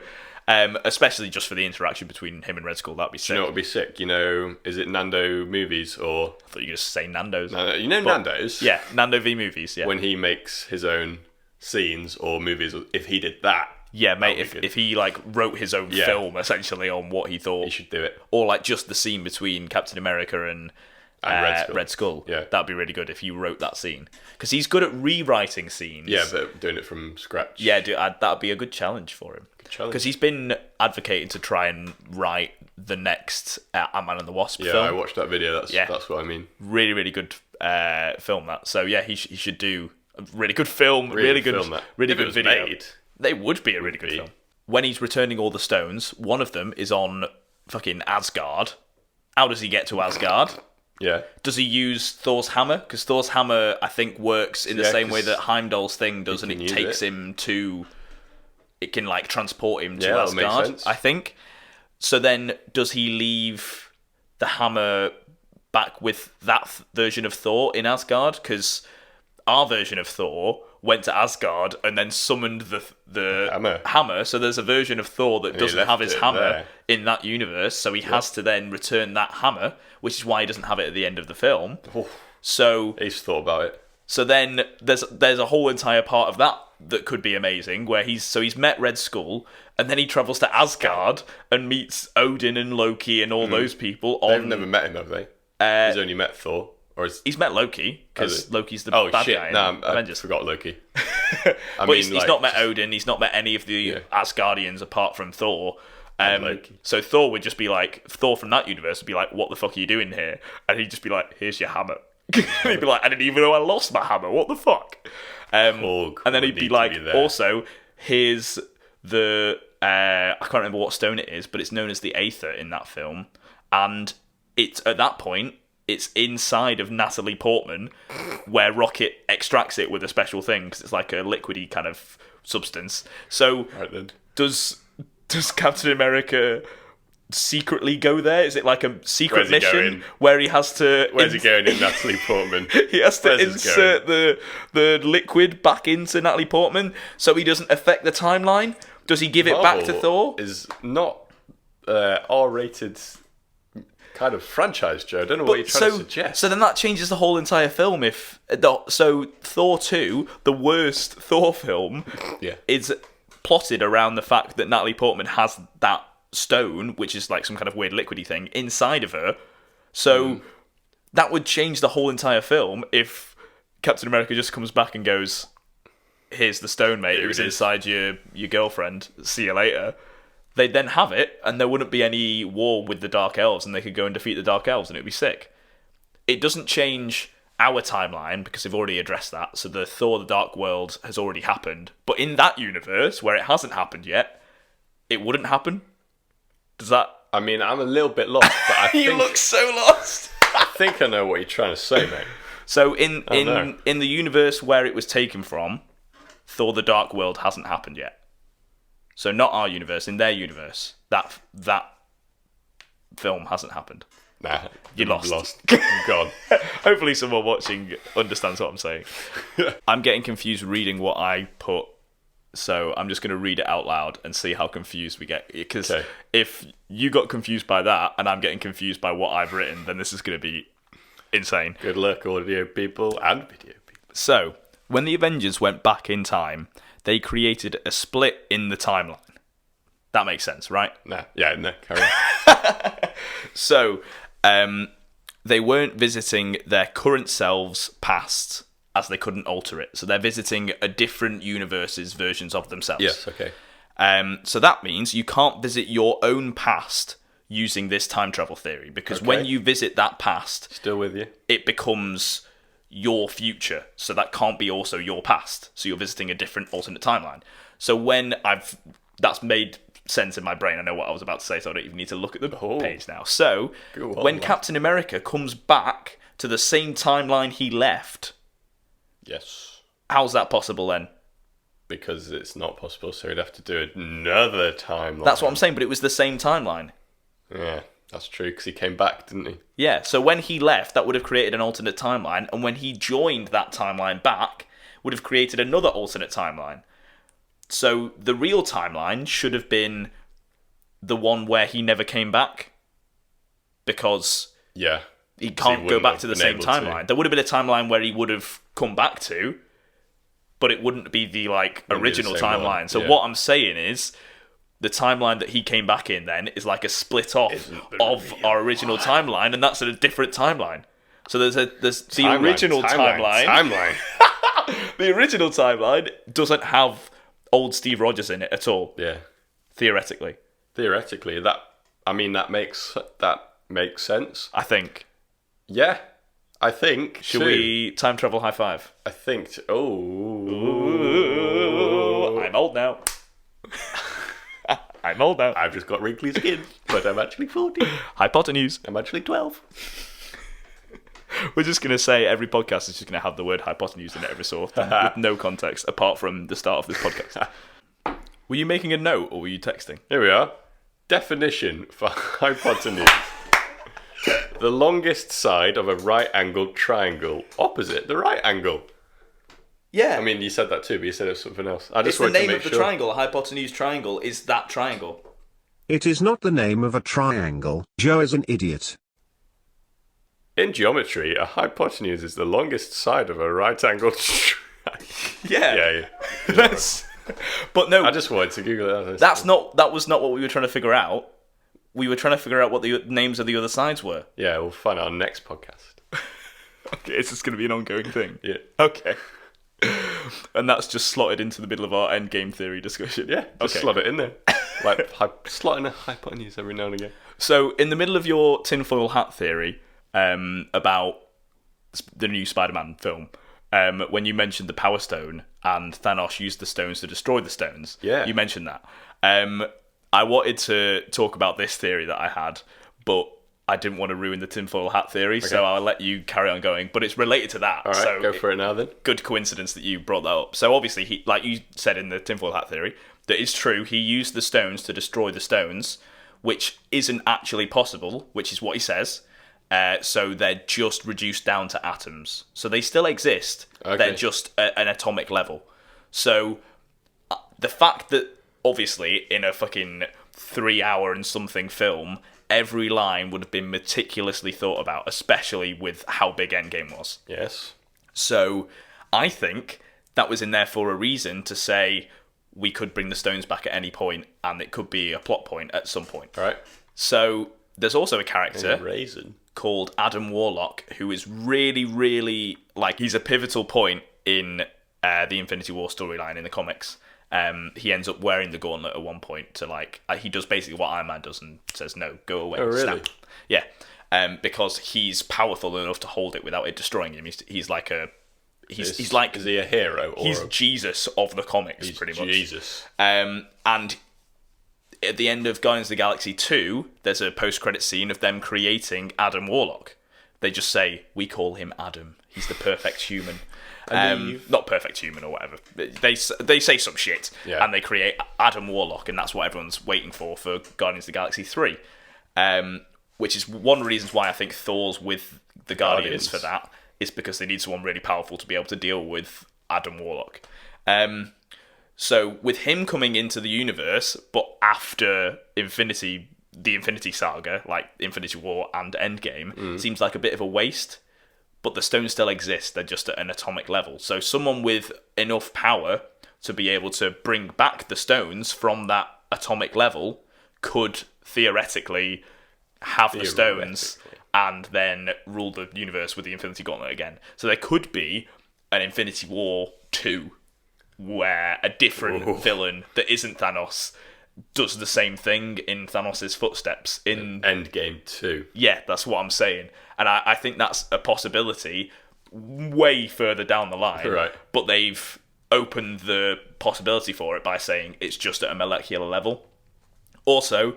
Especially just for the interaction between him and Red Skull. That'd be sick. You know what would be sick? You know, is it Nando Movies or... I thought you were just say Nando's. You know Nando's? Yeah, Nando v Movies, yeah. When he makes his own scenes or movies, if he did that... Yeah, mate, if he like wrote his own film essentially on what he thought... He should do it. Or like just the scene between Captain America and Red Skull. Yeah. That'd be really good if you wrote that scene. Because he's good at rewriting scenes. Yeah, but doing it from scratch. Yeah, that'd be a good challenge for him. Because he's been advocating to try and write the next Ant-Man and the Wasp film. Yeah, I watched that video. That's what I mean. Really, really good film, that. So yeah, he should do a really good film. Really good video. They would be a really good film. When he's returning all the stones, one of them is on fucking Asgard. How does he get to Asgard? Yeah. Does he use Thor's hammer? Because Thor's hammer, I think, works in the same way that Heimdall's thing does, and it takes him to... It can, like, transport him to Asgard, that makes sense. I think. So then, does he leave the hammer back with that version of Thor in Asgard? Because our version of Thor went to Asgard and then summoned the hammer. So there's a version of Thor that doesn't have his hammer in that universe. So he has to then return that hammer, which is why he doesn't have it at the end of the film. So he's thought about it. So then there's a whole entire part of that could be amazing, where he's met Red Skull, and then he travels to Asgard and meets Odin and Loki and all those people. They've never met him, have they? He's only met Thor. He's met Loki, because Loki's the bad guy in Avengers. I forgot Loki. He's not met Odin, he's not met any of the Asgardians apart from Thor. So Thor would just be like, Thor from that universe would be like, what the fuck are you doing here? And he'd just be like, here's your hammer. He'd be like, I didn't even know I lost my hammer, what the fuck? And then he'd be like, also, here's the, I can't remember what stone it is, but it's known as the Aether in that film. And it's, at that point, it's inside of Natalie Portman, where Rocket extracts it with a special thing, because it's like a liquidy kind of substance. So, does Captain America secretly go there? Is it like a secret mission where he has to... Where's he going in Natalie Portman? He has to insert the liquid back into Natalie Portman so he doesn't affect the timeline? Does he give it back to Thor? Is not R-rated... kind of franchise, Joe. I don't know what you're trying to suggest. So then that changes the whole entire film. So Thor 2, the worst Thor film, is plotted around the fact that Natalie Portman has that stone, which is like some kind of weird liquidy thing, inside of her. So that would change the whole entire film if Captain America just comes back and goes, here's the stone, mate. It was inside your girlfriend. See you later. They'd then have it, and there wouldn't be any war with the Dark Elves, and they could go and defeat the Dark Elves, and it'd be sick. It doesn't change our timeline, because they've already addressed that, so the Thor the Dark World has already happened. But in that universe, where it hasn't happened yet, it wouldn't happen. Does that... I mean, I'm a little bit lost, but I think... You look so lost! I think I know what you're trying to say, mate. So in the universe where it was taken from, Thor the Dark World hasn't happened yet. So not our universe, in their universe, that film hasn't happened. Nah, You lost. Gone. Hopefully someone watching understands what I'm saying. I'm getting confused reading what I put, so I'm just going to read it out loud and see how confused we get. Because if you got confused by that and I'm getting confused by what I've written, then this is going to be insane. Good luck, audio people and video people. So, when the Avengers went back in time, they created a split in the timeline. That makes sense, right? No, carry on. So, they weren't visiting their current selves past, as they couldn't alter it. So they're visiting a different universe's versions of themselves. Yes, okay. So that means you can't visit your own past using this time travel theory, because when you visit that past, still with you, it becomes your future. So that can't be also your past. So you're visiting a different alternate timeline. So when that's made sense in my brain. I know what I was about to say, so I don't even need to look at the page now. So, when Captain America comes back to the same timeline he left... Yes. How's that possible then? Because it's not possible, so he'd have to do another timeline. That's what I'm saying, but it was the same timeline. Yeah, that's true, because he came back, didn't he? Yeah, so when he left, that would have created an alternate timeline, and when he joined that timeline back, would have created another alternate timeline. So the real timeline should have been the one where he never came back, because he can't go back to the same timeline. There would have been a timeline where he would have come back to, but it wouldn't be the original timeline. So what I'm saying is, the timeline that he came back in then is like a split off of our original timeline, and that's a different timeline. So there's the original timeline. The original timeline doesn't have old Steve Rogers in it at all. Yeah. Theoretically, that makes sense. I think. Yeah, I think. Should we time travel high five? I think. Ooh, I'm old now. I've just got wrinkly skin, but I'm actually 40. Hypotenuse. I'm actually 12. We're just going to say every podcast is just going to have the word hypotenuse in it every so often, with no context, apart from the start of this podcast. Were you making a note, or were you texting? Here we are. Definition for hypotenuse. The longest side of a right-angled triangle opposite the right angle. Yeah. I mean, you said that too, but you said it was something else. I just it's the wanted name to of make the sure. triangle. A hypotenuse triangle is that triangle. It is not the name of a triangle. Joe is an idiot. In geometry, a hypotenuse is the longest side of a right-angled triangle. Yeah. That's... But no, I just wanted to Google it. That was not what we were trying to figure out. We were trying to figure out what the names of the other sides were. Yeah, we'll find out on next podcast. Okay, it's just going to be an ongoing thing. Yeah. Okay. And that's just slotted into the middle of our endgame theory discussion. Yeah, just slot it in there. Slot in a hypotenuse every now and again. So, in the middle of your tinfoil hat theory about the new Spider-Man film, when you mentioned the Power Stone and Thanos used the stones to destroy the stones, you mentioned that. I wanted to talk about this theory that I had, but I didn't want to ruin the tinfoil hat theory, so I'll let you carry on going. But it's related to that. All right, so go for it now then. Good coincidence that you brought that up. So obviously, he, like you said in the tinfoil hat theory, that is true. He used the stones to destroy the stones, which isn't actually possible, which is what he says. So they're just reduced down to atoms. So they still exist. Okay. They're just at an atomic level. So the fact that, obviously, in a fucking 3-hour and something film, every line would have been meticulously thought about, especially with how big Endgame was. Yes. So I think that was in there for a reason, to say we could bring the stones back at any point, and it could be a plot point at some point. All right. So there's also a character Raisin called Adam Warlock, who is really, really, he's a pivotal point in the Infinity War storyline in the comics. He ends up wearing the gauntlet at one point to he does basically what Iron Man does and says, no, go away. Oh, really? Snap. Yeah. Because he's powerful enough to hold it without it destroying him. He's like a... He's like... Is he a hero? Or he's Jesus of the comics, pretty much. Jesus. And at the end of Guardians of the Galaxy 2, there's a post-credit scene of them creating Adam Warlock. They just say, we call him Adam. He's the perfect human. Not perfect human or whatever. They say some shit, and they create Adam Warlock, and that's what everyone's waiting for Guardians of the Galaxy 3. which is one of the reasons why I think Thor's with the Guardians for that, is because they need someone really powerful to be able to deal with Adam Warlock. So with him coming into the universe, but after the Infinity Saga, like Infinity War and Endgame, seems like a bit of a waste. But the stones still exist, they're just at an atomic level. So someone with enough power to be able to bring back the stones from that atomic level could theoretically have the stones and then rule the universe with the Infinity Gauntlet again. So there could be an Infinity War 2 where a different villain that isn't Thanos does the same thing in Thanos' footsteps in Endgame 2. Yeah, that's what I'm saying. And I think that's a possibility way further down the line. Right. But they've opened the possibility for it by saying it's just at a molecular level. Also,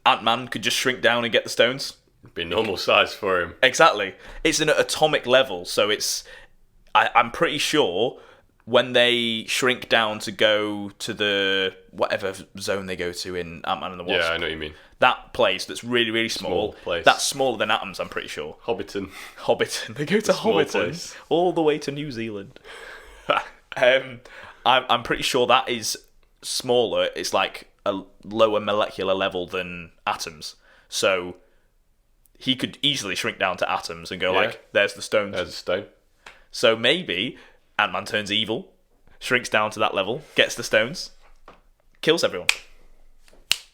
Ant-Man could just shrink down and get the stones. It'd be normal size for him. Exactly. It's an atomic level, so it's... I'm pretty sure when they shrink down to go to the whatever zone they go to in Ant-Man and the Wasp. Yeah, I know what you mean. That place that's really, really small. Place. That's smaller than Atoms, I'm pretty sure. Hobbiton. They go to Hobbiton. Place. All the way to New Zealand. I'm pretty sure that is smaller. It's like a lower molecular level than Atoms. So he could easily shrink down to Atoms and go like, there's the stones. There's a stone. So maybe Ant-Man turns evil, shrinks down to that level, gets the stones, kills everyone.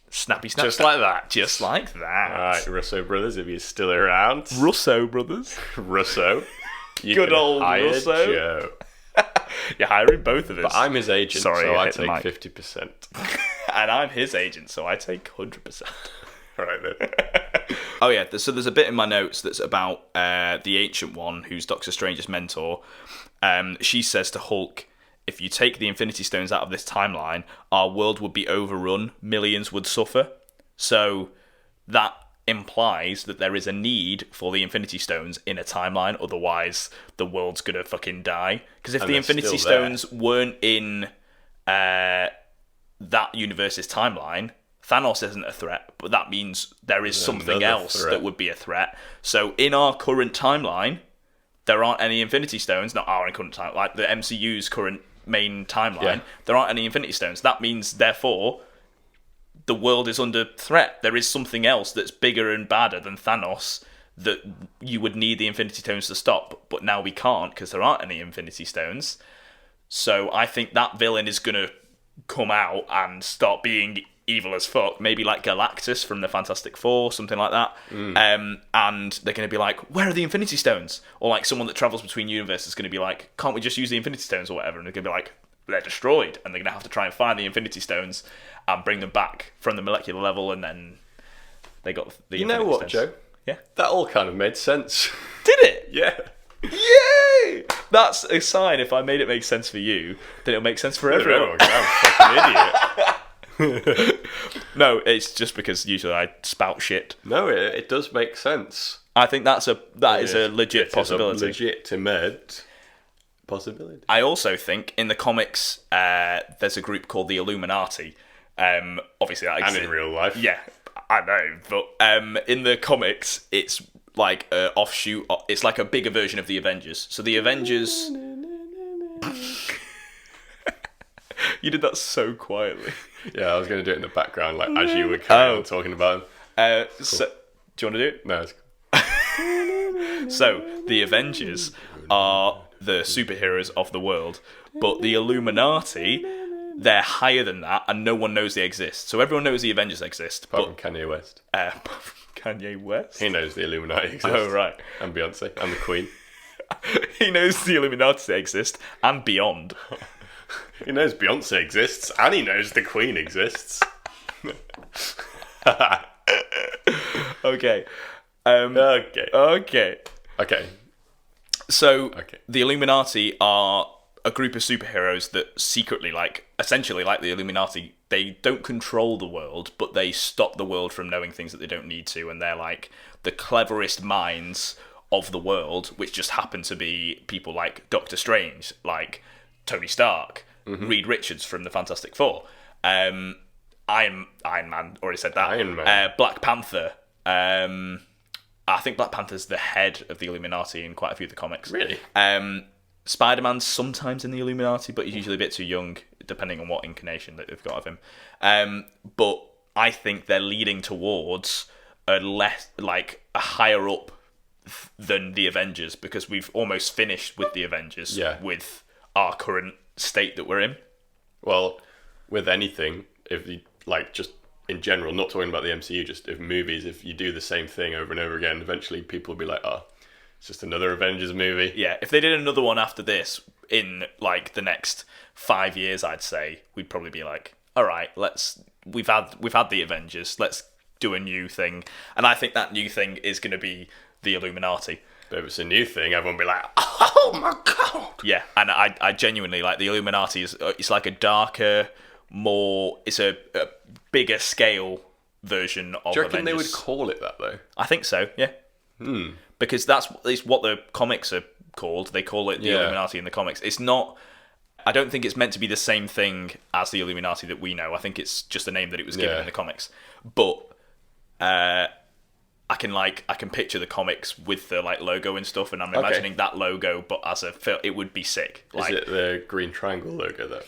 Snappy snap. Just like that. Just like that. Alright, Russo brothers, if you're still around. Russo brothers. Russo. You Good can old hire Russo. Joe. You're hiring both of us. But I'm his agent, Sorry, so I I hit the take mic. 50%. And I'm his agent, so I take 100%. Alright then. Oh yeah, so there's a bit in my notes that's about the Ancient One, who's Doctor Strange's mentor. She says to Hulk, if you take the Infinity Stones out of this timeline, our world would be overrun, millions would suffer. So that implies that there is a need for the Infinity Stones in a timeline, otherwise the world's gonna fucking die. Because if the Infinity Stones weren't in that universe's timeline, Thanos isn't a threat, but that means there is something else that would be a threat. So in our current timeline, there aren't any Infinity Stones. Not our current timeline, like the MCU's current main timeline. There aren't any Infinity Stones. That means, therefore, the world is under threat. There is something else that's bigger and badder than Thanos that you would need the Infinity Stones to stop. But now we can't because there aren't any Infinity Stones. So I think that villain is going to come out and start being evil as fuck, maybe like Galactus from the Fantastic Four, something like that. And they're going to be like, where are the Infinity Stones? Or like someone that travels between universes is going to be like, can't we just use the Infinity Stones or whatever? And they're going to be like, they're destroyed, and they're going to have to try and find the Infinity Stones and bring them back from the molecular level, and then they got the You know what, Joe? Yeah. That all kind of made sense. Did it? Yeah. Yay! That's a sign. If I made it make sense for you, then it'll make sense for everyone. I'm a fucking idiot. No, it's just because usually I spout shit. No, it does make sense. I think that is a legit possibility. Is a legitimate possibility. I also think in the comics, there's a group called the Illuminati. Obviously, that exists. And in real life. Yeah, I know. But in the comics, it's like an offshoot. It's like a bigger version of the Avengers. So the Avengers... You did that so quietly. Yeah, I was going to do it in the background, like as you were carrying on talking about them. Cool. So, do you want to do it? No, it's cool. So, the Avengers are the superheroes of the world, but the Illuminati, they're higher than that, and no one knows they exist. So everyone knows the Avengers exist. Apart from Kanye West. Kanye West? He knows the Illuminati exists. Oh, right. And Beyonce, and the Queen. He knows the Illuminati exist, and beyond. He knows Beyonce exists, and he knows the Queen exists. Okay. Okay. So, the Illuminati are a group of superheroes that secretly, essentially like the Illuminati, they don't control the world, but they stop the world from knowing things that they don't need to, and they're like the cleverest minds of the world, which just happen to be people like Doctor Strange, like Tony Stark, Reed Richards from the Fantastic Four, Iron Man, already said that, Iron Man. Black Panther, I think Black Panther's the head of the Illuminati in quite a few of the comics. Really? Spider-Man's sometimes in the Illuminati, but he's usually a bit too young, depending on what incarnation that they've got of him. But I think they're leading towards a higher up than the Avengers, because we've almost finished with the Avengers with our current state that we're in. Well, with anything, if you just in general, not talking about the MCU, just if movies, if you do the same thing over and over again, eventually people will be like, oh, it's just another Avengers movie. Yeah, if they did another one after this in the next 5 years, I'd say we'd probably be like, all right, we've had the Avengers, let's do a new thing. And I think that new thing is going to be the Illuminati. But if it's a new thing, everyone will be like, oh my god. Yeah, and I genuinely the Illuminati it's like a darker, it's a bigger scale version of Avengers. Do you reckon they would call it that though? I think so, yeah. Because that's at least what the comics are called. They call it the Illuminati in the comics. It's not... I don't think it's meant to be the same thing as the Illuminati that we know. I think it's just a name that it was given in the comics. But I can picture the comics with the logo and stuff, and I'm imagining that logo, but as a film, it would be sick. Is it the green triangle logo though?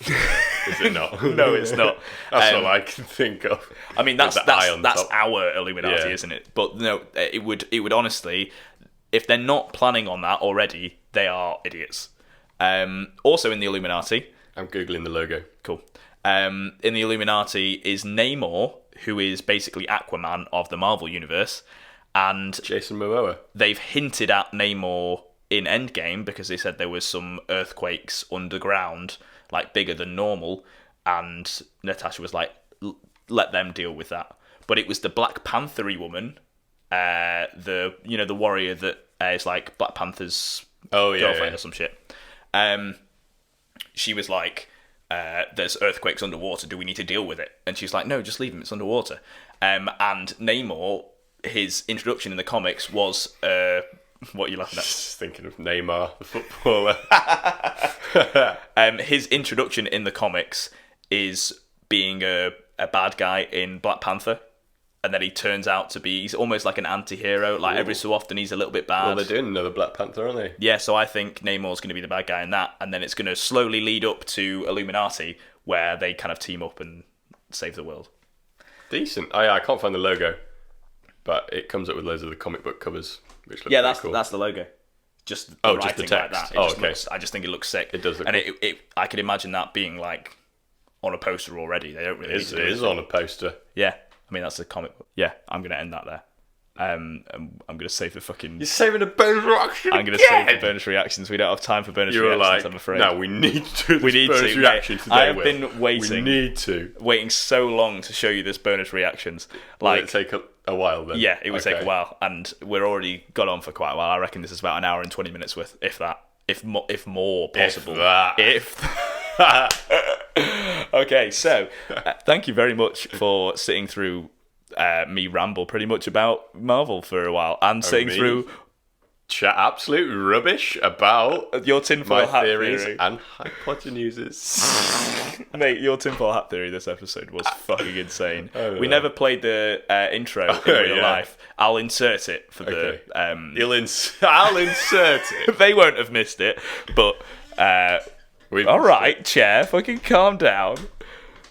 Is it not? No, it's not. That's all I can think of. I mean, that's our Illuminati, isn't it? But no, it would honestly, if they're not planning on that already, they are idiots. Also in the Illuminati, I'm googling the logo. Cool. In the Illuminati is Namor, who is basically Aquaman of the Marvel universe, and Jason Momoa. They've hinted at Namor in Endgame because they said there was some earthquakes underground, bigger than normal, and Natasha was like, let them deal with that. But it was the Black Panther-y woman, the warrior that is Black Panther's girlfriend or some shit. She was like, there's earthquakes underwater, do we need to deal with it? And she's like, no, just leave him, it's underwater. And Namor, his introduction in the comics was what are you laughing at? Just thinking of Neymar, the footballer. His introduction in the comics is being a bad guy in Black Panther, and then he turns out to be, he's almost like an anti-hero. Every so often he's a little bit bad. Well, they're doing another Black Panther, aren't they? Yeah, so I think Namor's going to be the bad guy in that, and then it's going to slowly lead up to Illuminati, where they kind of team up and save the world. Decent. I can't find the logo, but it comes up with loads of the comic book covers, which look that's cool. That's the logo. Just the writing just the text. Like that. Looks, I just think it looks sick. It does look and cool. I could imagine that being on a poster already. They don't really. It is on a poster. Yeah, I mean that's a comic book. Yeah, I'm going to end that there. I'm going to save the fucking... You're saving the bonus reaction I'm going to save the bonus reactions. We don't have time for bonus reactions, I'm afraid. No, we need to do this bonus reaction today, I have been waiting. We need to. Waiting so long to show you this bonus reactions. Will it take a while then? Yeah, it would take a while. And we're already got on for quite a while. I reckon this is about an hour and 20 minutes worth, if that. If more possible. Okay, so thank you very much for sitting through me ramble pretty much about Marvel for a while and sitting through chat absolute rubbish about your tinfoil hat theories theory and hypotenuses. Mate, your tinfoil hat theory this episode was fucking insane. We never played the intro in real life. I'll insert it for the I'll insert it. They won't have missed it, but alright, chair, fucking calm down.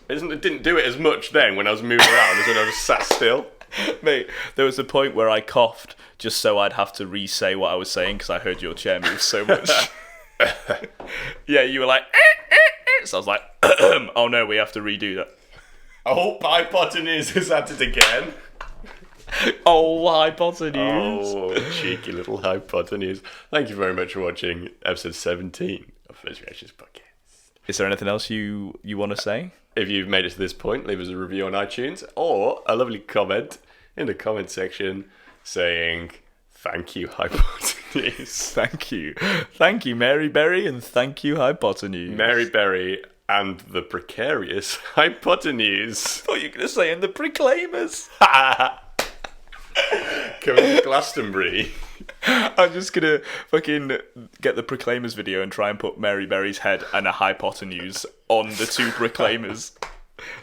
It didn't do it as much then when I was moving around as when I just sat still. Mate, there was a point where I coughed just so I'd have to re-say what I was saying because I heard your chair move so much. Yeah, you were like, so I was like, oh no, we have to redo that. Oh, hypotenuse has had it again. Oh, hypotenuse. Oh, cheeky little hypotenuse. Thank you very much for watching episode 17 of First Reactions Podcast. Is there anything else you want to say? If you've made it to this point, leave us a review on iTunes or a lovely comment in the comment section saying, thank you, Hypotenuse. Thank you. Thank you, Mary Berry, and thank you, Hypotenuse. Mary Berry and the precarious Hypotenuse. I thought you were going to say, and the Proclaimers. Coming to Glastonbury. I'm just going to fucking get the Proclaimers video and try and put Mary Berry's head and a hypotenuse on the two Proclaimers.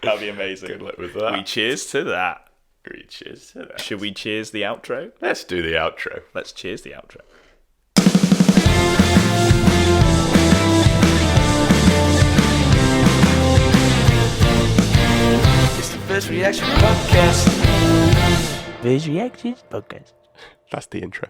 That'd be amazing. Good luck with that. We cheers to that. Cheers to that. Should we cheers the outro? Let's do the outro. Let's cheers the outro. It's the First Reaction Podcast. First Reactions Podcast. That's the intro.